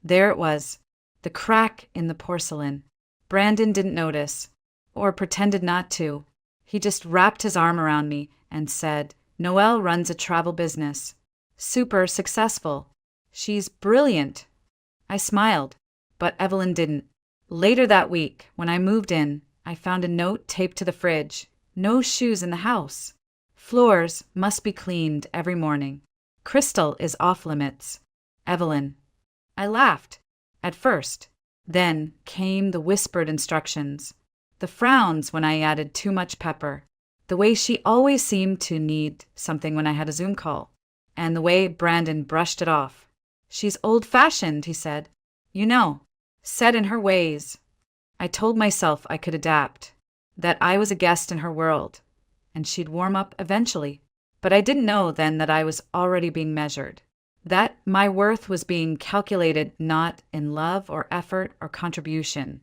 There it was, the crack in the porcelain. Brandon didn't notice, or pretended not to. He just wrapped his arm around me and said, "Noelle runs a travel business. Super successful. She's brilliant." I smiled, but Evelyn didn't. Later that week, when I moved in, I found a note taped to the fridge. "No shoes in the house. Floors must be cleaned every morning. Crystal is off limits. Evelyn." I laughed, at first. Then came the whispered instructions. The frowns when I added too much pepper. The way she always seemed to need something when I had a Zoom call. And the way Brandon brushed it off. "She's old-fashioned," he said. "You know, set in her ways." I told myself I could adapt, that I was a guest in her world, and she'd warm up eventually. But I didn't know then that I was already being measured, that my worth was being calculated not in love or effort or contribution,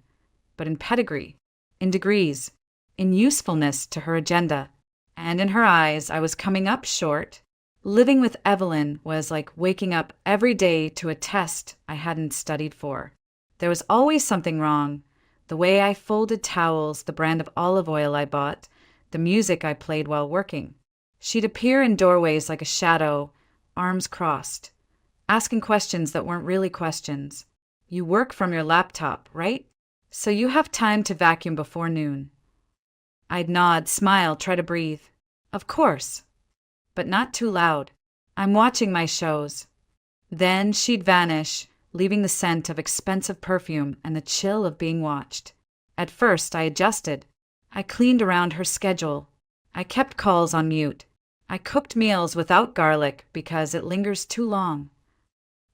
but in pedigree, in degrees, in usefulness to her agenda. And in her eyes, I was coming up short. Living with Evelyn was like waking up every day to a test I hadn't studied for. There was always something wrong. The way I folded towels, the brand of olive oil I bought, the music I played while working. She'd appear in doorways like a shadow, arms crossed, asking questions that weren't really questions. "You work from your laptop, right? So you have time to vacuum before noon." I'd nod, smile, try to breathe. "Of course." But not too loud. "I'm watching my shows." Then she'd vanish, leaving the scent of expensive perfume and the chill of being watched. At first, I adjusted. I cleaned around her schedule. I kept calls on mute. I cooked meals without garlic because it lingers too long.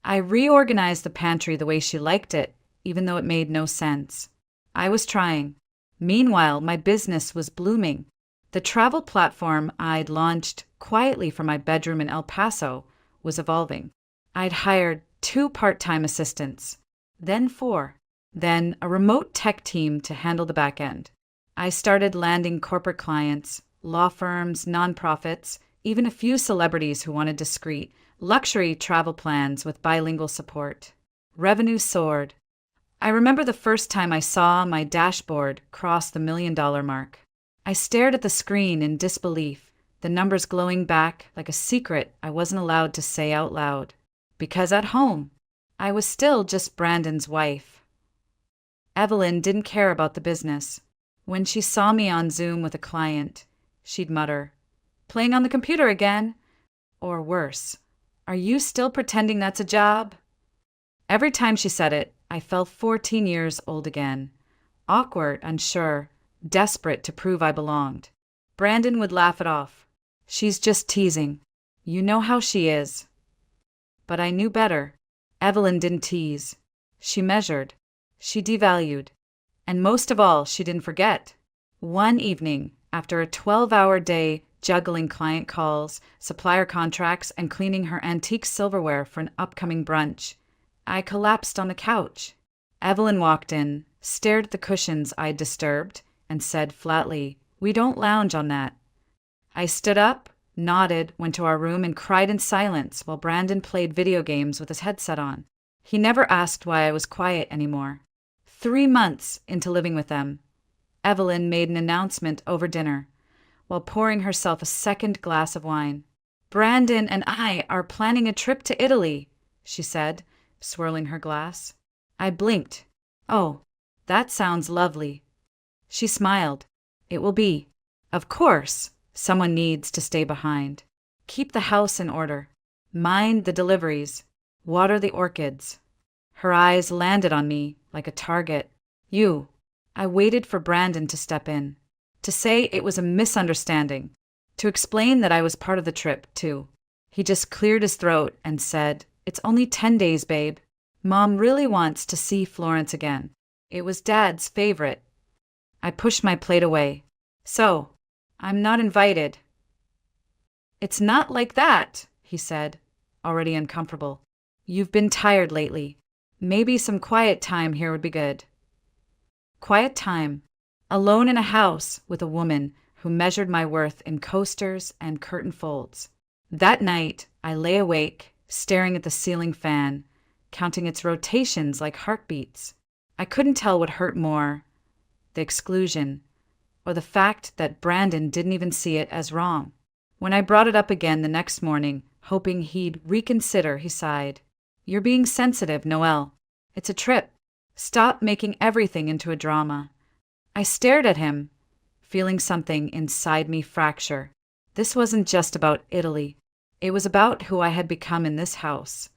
I reorganized the pantry the way she liked it, even though it made no sense. I was trying. Meanwhile, my business was blooming. The travel platform I'd launched quietly from my bedroom in El Paso was evolving. I'd hired 2 part-time assistants, then 4, then a remote tech team to handle the back end. I started landing corporate clients, law firms, nonprofits, even a few celebrities who wanted discreet, luxury travel plans with bilingual support. Revenue soared. I remember the first time I saw my dashboard cross the $1 million mark. I stared at the screen in disbelief, the numbers glowing back like a secret I wasn't allowed to say out loud. Because at home, I was still just Brandon's wife. Evelyn didn't care about the business. When she saw me on Zoom with a client, she'd mutter, "Playing on the computer again?" Or worse, "Are you still pretending that's a job?" Every time she said it, I felt 14 years old again. Awkward, unsure, desperate to prove I belonged. Brandon would laugh it off. "She's just teasing. You know how she is." But I knew better. Evelyn didn't tease. She measured. She devalued. And most of all, she didn't forget. One evening, after a 12-hour day juggling client calls, supplier contracts, and cleaning her antique silverware for an upcoming brunch, I collapsed on the couch. Evelyn walked in, stared at the cushions I'd disturbed, and said flatly, "We don't lounge on that." I stood up, nodded, went to our room, and cried in silence while Brandon played video games with his headset on. He never asked why I was quiet anymore. 3 months into living with them, Evelyn made an announcement over dinner, while pouring herself a second glass of wine. "Brandon and I are planning a trip to Italy," she said, swirling her glass. I blinked. "Oh, that sounds lovely." She smiled. "It will be. Of course, someone needs to stay behind. Keep the house in order. Mind the deliveries. Water the orchids." Her eyes landed on me like a target. "You." I waited for Brandon to step in, to say it was a misunderstanding, to explain that I was part of the trip, too. He just cleared his throat and said, "It's only 10 days, babe. Mom really wants to see Florence again. It was Dad's favorite." I pushed my plate away. "So, I'm not invited." "It's not like that," he said, already uncomfortable. "You've been tired lately. Maybe some quiet time here would be good." Quiet time. Alone in a house with a woman who measured my worth in coasters and curtain folds. That night, I lay awake, staring at the ceiling fan, counting its rotations like heartbeats. I couldn't tell what hurt more, the exclusion, or the fact that Brandon didn't even see it as wrong. When I brought it up again the next morning, hoping he'd reconsider, he sighed. "You're being sensitive, Noelle. It's a trip. Stop making everything into a drama." I stared at him, feeling something inside me fracture. This wasn't just about Italy. It was about who I had become in this house.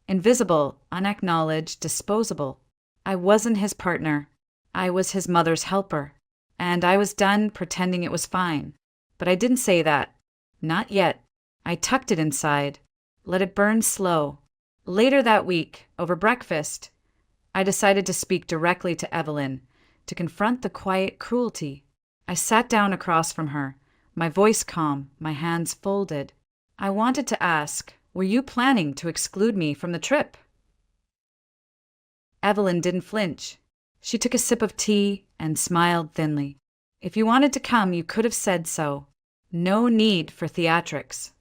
Invisible, unacknowledged, disposable. I wasn't his partner. I was his mother's helper. And I was done pretending it was fine. But I didn't say that. Not yet. I tucked it inside, let it burn slow. Later that week, over breakfast, I decided to speak directly to Evelyn, to confront the quiet cruelty. I sat down across from her, my voice calm, my hands folded. I wanted to ask, were you planning to exclude me from the trip? Evelyn didn't flinch. She took a sip of tea and smiled thinly. If you wanted to come, you could have said so. No need for theatrics.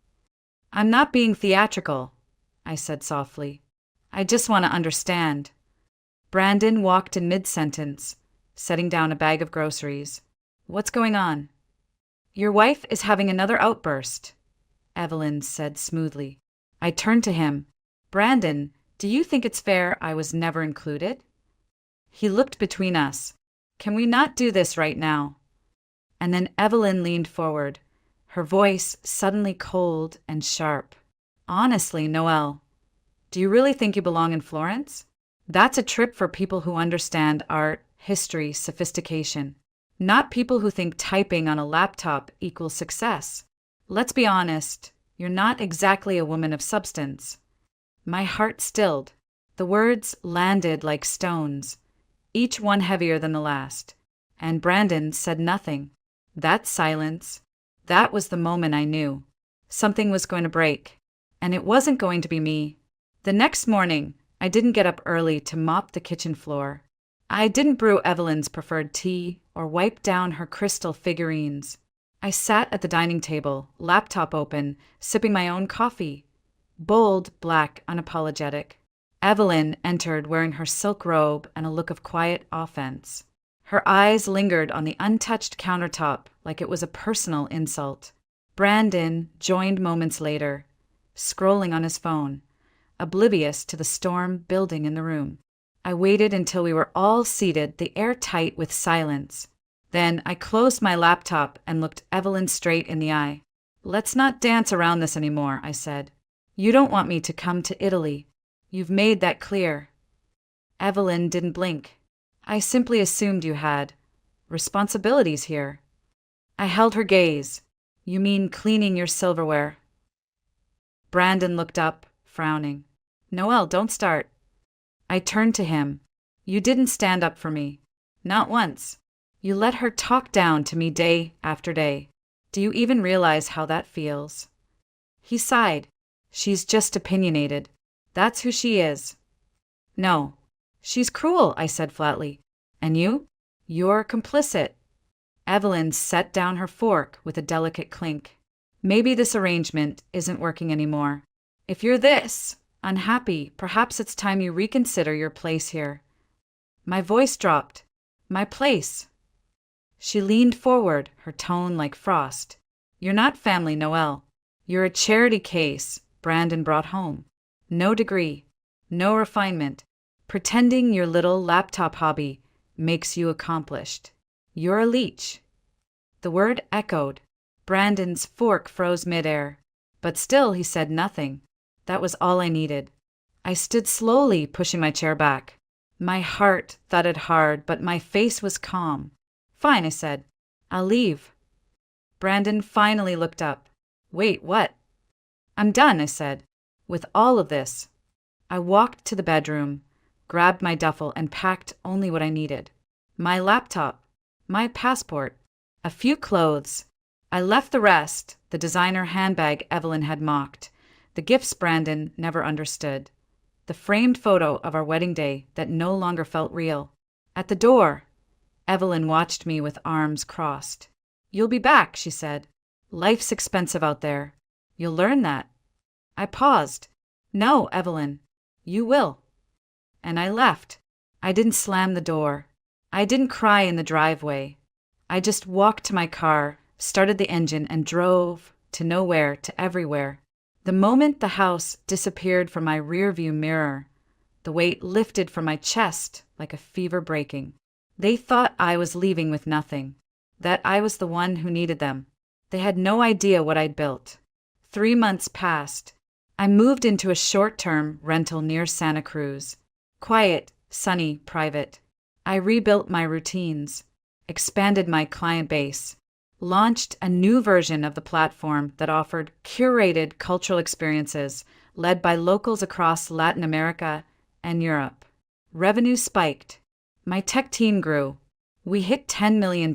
I'm not being theatrical, I said softly. I just want to understand. Brandon walked in mid-sentence, setting down a bag of groceries. What's going on? Your wife is having another outburst, Evelyn said smoothly. I turned to him. Brandon, do you think it's fair I was never included? He looked between us. Can we not do this right now? And then Evelyn leaned forward, her voice suddenly cold and sharp. Honestly, Noelle, do you really think you belong in Florence? That's a trip for people who understand art, history, sophistication, not people who think typing on a laptop equals success. Let's be honest, you're not exactly a woman of substance. My heart stilled. The words landed like stones, each one heavier than the last, and Brandon said nothing. That silence, that was the moment I knew. Something was going to break, and it wasn't going to be me. The The next morning, I didn't get up early to mop the kitchen floor. I didn't brew Evelyn's preferred tea or wipe down her crystal figurines. I sat at the dining table, laptop open, sipping my own coffee. Bold, black, unapologetic. Evelyn entered wearing her silk robe and a look of quiet offense. Her eyes lingered on the untouched countertop like it was a personal insult. Brandon joined moments later, scrolling on his phone, oblivious to the storm building in the room. I waited until we were all seated, the air tight with silence. Then I closed my laptop and looked Evelyn straight in the eye. "Let's not dance around this anymore," I said. "You don't want me to come to Italy. You've made that clear." Evelyn didn't blink. "I simply assumed you had responsibilities here." I held her gaze. "You mean cleaning your silverware?" Brandon looked up, frowning. "Noelle, don't start." I turned to him. "You didn't stand up for me. Not once. You let her talk down to me day after day. Do you even realize how that feels?" He sighed. "She's just opinionated. That's who she is." "No. She's cruel," I said flatly. "And you? You're complicit." Evelyn set down her fork with a delicate clink. "Maybe this arrangement isn't working anymore. If you're this unhappy, perhaps it's time you reconsider your place here." My voice dropped. "My place?" She leaned forward, her tone like frost. "You're not family, Noelle. You're a charity case Brandon brought home. No degree, no refinement. Pretending your little laptop hobby makes you accomplished. You're a leech." The word echoed. Brandon's fork froze midair. But still he said nothing. That was all I needed. I stood slowly, pushing my chair back. My heart thudded hard, but my face was calm. "Fine," I said. "I'll leave." Brandon finally looked up. "Wait, what?" "I'm done," I said, "with all of this." I walked to the bedroom, grabbed my duffel, and packed only what I needed. My laptop, my passport, a few clothes. I left the rest, the designer handbag Evelyn had mocked, the gifts Brandon never understood, the framed photo of our wedding day that no longer felt real. At the door, Evelyn watched me with arms crossed. "You'll be back," she said. "Life's expensive out there. You'll learn that." I paused. "No, Evelyn, you will." And I left. I didn't slam the door. I didn't cry in the driveway. I just walked to my car, started the engine, and drove to nowhere, to everywhere. The moment the house disappeared from my rearview mirror, the weight lifted from my chest like a fever breaking. They thought I was leaving with nothing, that I was the one who needed them. They had no idea what I'd built. 3 months passed. I moved into a short-term rental near Santa Cruz. Quiet, sunny, private. I rebuilt my routines, expanded my client base, launched a new version of the platform that offered curated cultural experiences led by locals across Latin America and Europe. Revenue spiked. My tech team grew. We hit $10 million,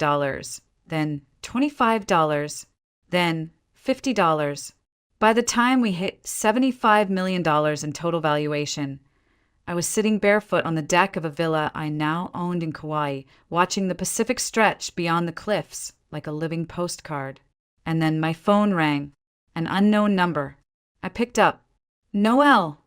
then $25, then $50. By the time we hit $75 million in total valuation, I was sitting barefoot on the deck of a villa I now owned in Kauai, watching the Pacific stretch beyond the cliffs like a living postcard. And then my phone rang, an unknown number. I picked up. "Noelle,"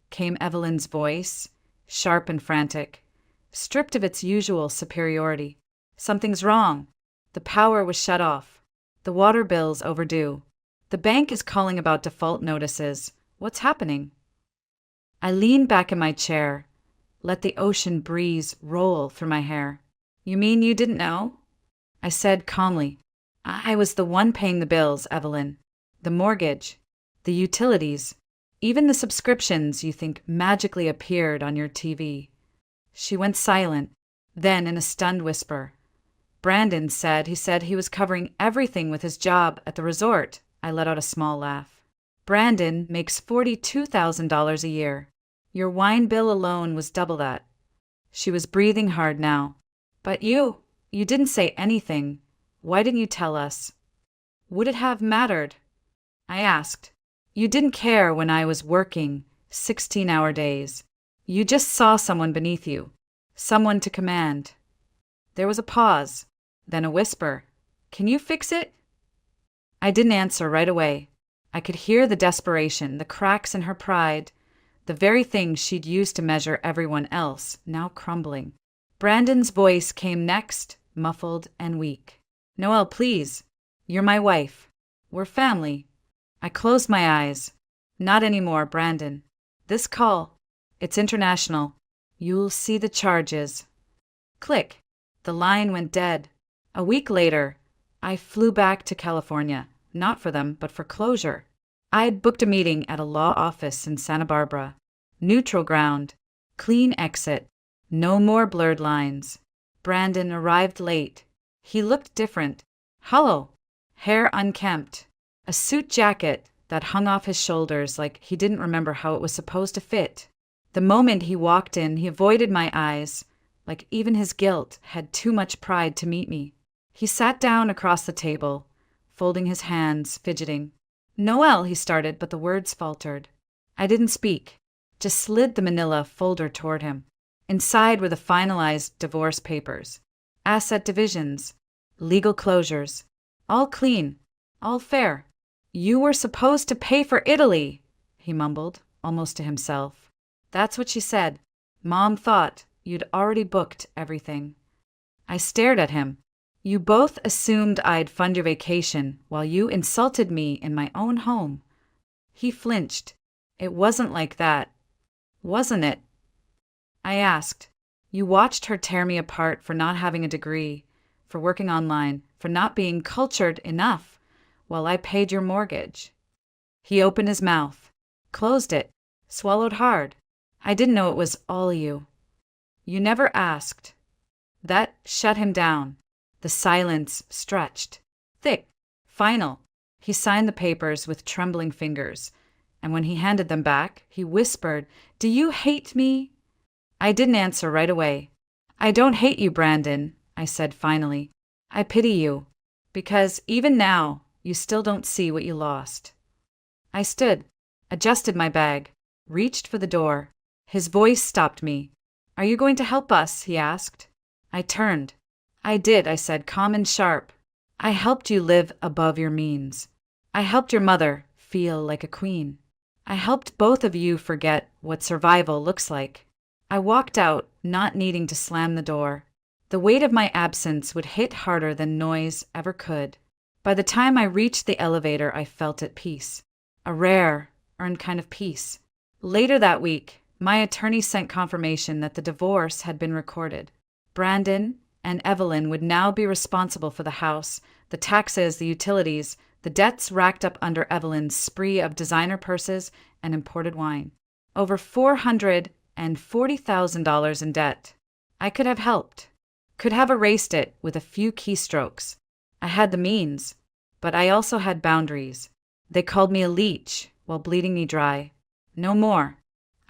came Evelyn's voice, sharp and frantic, stripped of its usual superiority. "Something's wrong. The power was shut off. The water bill's overdue. The bank is calling about default notices. What's happening?" I leaned back in my chair, let the ocean breeze roll through my hair. "You mean you didn't know?" I said calmly. "I was the one paying the bills, Evelyn. The mortgage, the utilities, even the subscriptions you think magically appeared on your TV." She went silent. Then, in a stunned whisper, "Brandon said he was covering everything with his job at the resort." I let out a small laugh. "Brandon makes $42,000 a year. Your wine bill alone was double that." She was breathing hard now. "But you didn't say anything. Why didn't you tell us?" "Would it have mattered?" I asked. "You didn't care when I was working, 16-hour days. You just saw someone beneath you, someone to command. There was a pause, then a whisper. Can you fix it? I didn't answer right away. I could hear the desperation, the cracks in her pride, the very thing she'd used to measure everyone else, now crumbling. Brandon's voice came next, muffled and weak. Noelle, please. You're my wife. We're family. I closed my eyes. Not anymore, Brandon. This call, it's international. You'll see the charges. Click. The line went dead. A week later, I flew back to California, not for them, but for closure. I'd booked a meeting at a law office in Santa Barbara. Neutral ground, clean exit, no more blurred lines. Brandon arrived late. He looked different, hollow, hair unkempt, a suit jacket that hung off his shoulders like he didn't remember how it was supposed to fit. The moment he walked in, he avoided my eyes, like even his guilt had too much pride to meet me. He sat down across the table, folding his hands, fidgeting. Noelle, he started, but the words faltered. I didn't speak, just slid the manila folder toward him. Inside were the finalized divorce papers, asset divisions, legal closures, all clean, all fair. You were supposed to pay for Italy, he mumbled, almost to himself. That's what she said. Mom thought you'd already booked everything. I stared at him. You both assumed I'd fund your vacation while you insulted me in my own home. He flinched. It wasn't like that, wasn't it? I asked. You watched her tear me apart for not having a degree, for working online, for not being cultured enough, while I paid your mortgage. He opened his mouth, closed it, swallowed hard. I didn't know it was all you. You never asked. That shut him down. The silence stretched. Thick. Final. He signed the papers with trembling fingers, and when he handed them back, he whispered, Do you hate me? I didn't answer right away. I don't hate you, Brandon, I said finally. I pity you, because even now, you still don't see what you lost. I stood, adjusted my bag, reached for the door. His voice stopped me. Are you going to help us? He asked. I turned. I did, I said, calm and sharp. I helped you live above your means. I helped your mother feel like a queen. I helped both of you forget what survival looks like. I walked out, not needing to slam the door. The weight of my absence would hit harder than noise ever could. By the time I reached the elevator, I felt at peace. A rare, earned kind of peace. Later that week, my attorney sent confirmation that the divorce had been recorded. Brandon and Evelyn would now be responsible for the house, the taxes, the utilities, the debts racked up under Evelyn's spree of designer purses and imported wine. Over $440,000 in debt. I could have helped, could have erased it with a few keystrokes. I had the means, but I also had boundaries. They called me a leech while bleeding me dry. No more.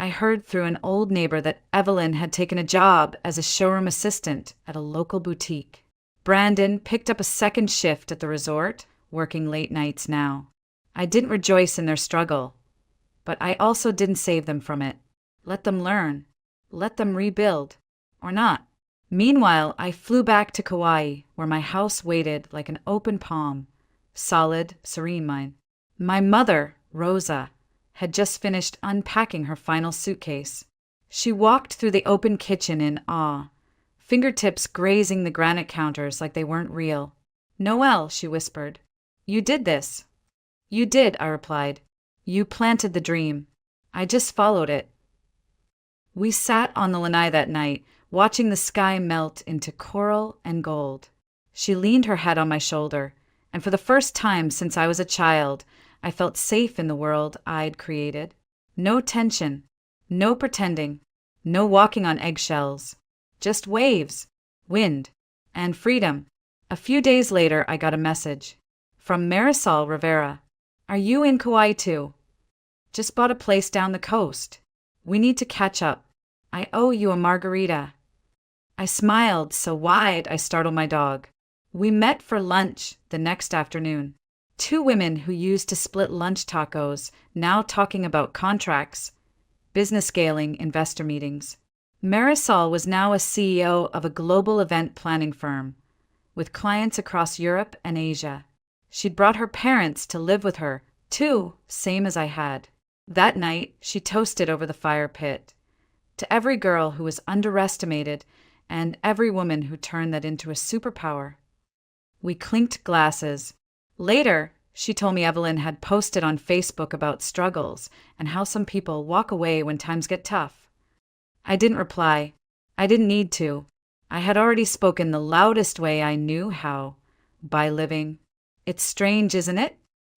I heard through an old neighbor that Evelyn had taken a job as a showroom assistant at a local boutique. Brandon picked up a second shift at the resort, working late nights now. I didn't rejoice in their struggle, but I also didn't save them from it. Let them learn. Let them rebuild. Or not. Meanwhile, I flew back to Kauai, where my house waited like an open palm. Solid, serene mine. My mother, Rosa, had just finished unpacking her final suitcase. She walked through the open kitchen in awe, fingertips grazing the granite counters like they weren't real. Noelle, she whispered. You did this. You did, I replied. You planted the dream. I just followed it. We sat on the lanai that night, watching the sky melt into coral and gold. She leaned her head on my shoulder, and for the first time since I was a child, I felt safe in the world I'd created. No tension, no pretending, no walking on eggshells. Just waves, wind, and freedom. A few days later, I got a message. From Marisol Rivera. Are you in Kauai too? Just bought a place down the coast. We need to catch up. I owe you a margarita. I smiled so wide I startled my dog. We met for lunch the next afternoon. Two women who used to split lunch tacos, now talking about contracts. business scaling, investor meetings. Marisol was now a CEO of a global event planning firm, with clients across Europe and Asia. She'd brought her parents to live with her, too, same as I had. That night, she toasted over the fire pit. To every girl who was underestimated and every woman who turned that into a superpower. We clinked glasses. Later, she told me Evelyn had posted on Facebook about struggles and how some people walk away when times get tough. I didn't reply. I didn't need to. I had already spoken the loudest way I knew how, by living. It's strange, isn't it?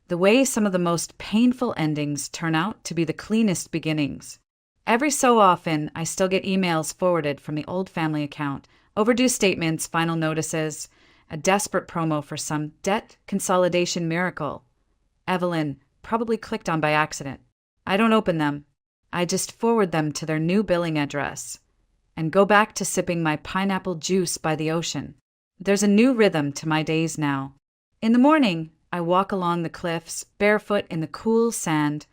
The way some of the most painful endings turn out to be the cleanest beginnings. Every so often, I still get emails forwarded from the old family account, overdue statements, final notices, a desperate promo for some debt consolidation miracle. Evelyn probably clicked on by accident. I don't open them. I just forward them to their new billing address and go back to sipping my pineapple juice by the ocean. There's a new rhythm to my days now. In the morning, I walk along the cliffs, barefoot in the cool sand,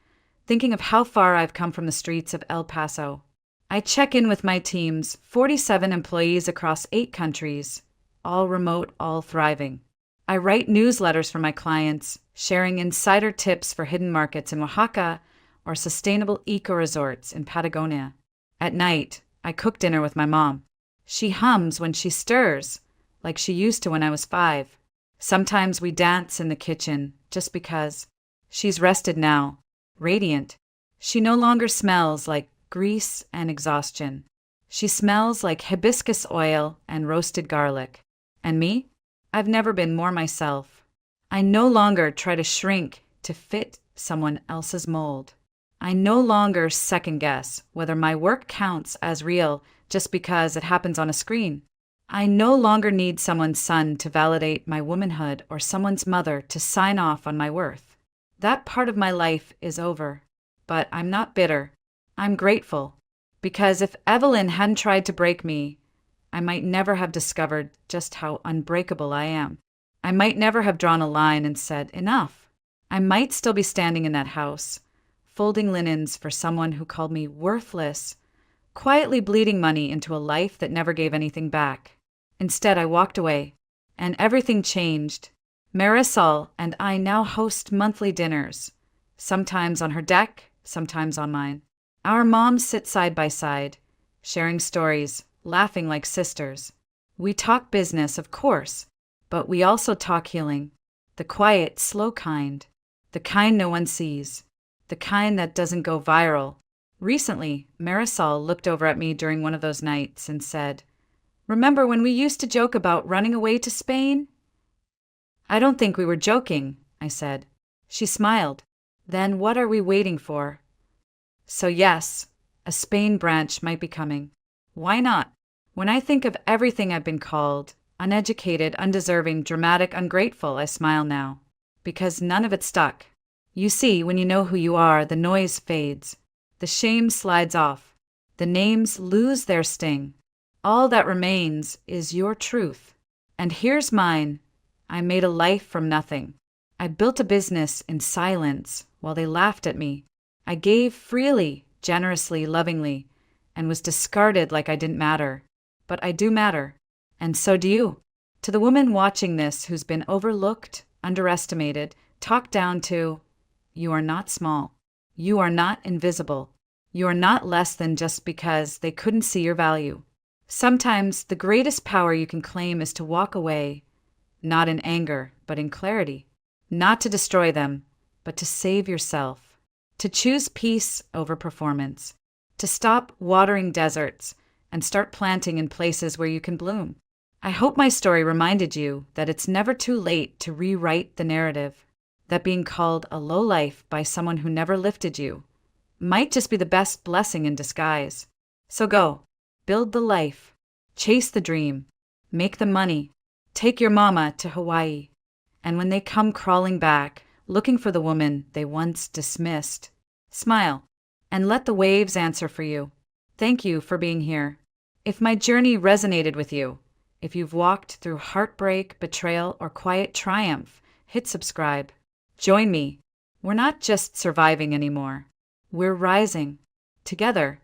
thinking of how far I've come from the streets of El Paso. I check in with my teams, 47 employees across 8 countries, all remote, all thriving. I write newsletters for my clients, sharing insider tips for hidden markets in Oaxaca or sustainable eco-resorts in Patagonia. At night, I cook dinner with my mom. She hums when she stirs, like she used to when I was 5. Sometimes we dance in the kitchen, just because. She's rested now, radiant. She no longer smells like grease and exhaustion. She smells like hibiscus oil and roasted garlic. And me? I've never been more myself. I no longer try to shrink to fit someone else's mold. I no longer second-guess whether my work counts as real just because it happens on a screen. I no longer need someone's son to validate my womanhood or someone's mother to sign off on my worth. That part of my life is over. But I'm not bitter. I'm grateful. Because if Evelyn hadn't tried to break me, I might never have discovered just how unbreakable I am. I might never have drawn a line and said, enough. I might still be standing in that house, folding linens for someone who called me worthless, quietly bleeding money into a life that never gave anything back. Instead, I walked away, and everything changed. Marisol and I now host monthly dinners, sometimes on her deck, sometimes on mine. Our moms sit side by side, sharing stories, laughing like sisters. We talk business, of course, but we also talk healing. The quiet, slow kind. The kind no one sees. The kind that doesn't go viral. Recently, Marisol looked over at me during one of those nights and said, "Remember when we used to joke about running away to Spain?" "I don't think we were joking," I said. She smiled. "Then what are we waiting for?" So yes, a Spain branch might be coming. Why not? When I think of everything I've been called, uneducated, undeserving, dramatic, ungrateful, I smile now. Because none of it stuck. You see, when you know who you are, the noise fades. The shame slides off. The names lose their sting. All that remains is your truth. And here's mine. I made a life from nothing. I built a business in silence while they laughed at me. I gave freely, generously, lovingly, and was discarded like I didn't matter. But I do matter. And so do you. To the woman watching this who's been overlooked, underestimated, talked down to, you are not small. You are not invisible. You are not less than just because they couldn't see your value. Sometimes the greatest power you can claim is to walk away, not in anger, but in clarity. Not to destroy them, but to save yourself. To choose peace over performance. To stop watering deserts and start planting in places where you can bloom. I hope my story reminded you that it's never too late to rewrite the narrative. That being called a lowlife by someone who never lifted you might just be the best blessing in disguise. So go, build the life, chase the dream, make the money, take your mama to Hawaii. And when they come crawling back, looking for the woman they once dismissed, smile and let the waves answer for you. Thank you for being here. If my journey resonated with you, if you've walked through heartbreak, betrayal, or quiet triumph, hit subscribe. Join me. We're not just surviving anymore. We're rising. together.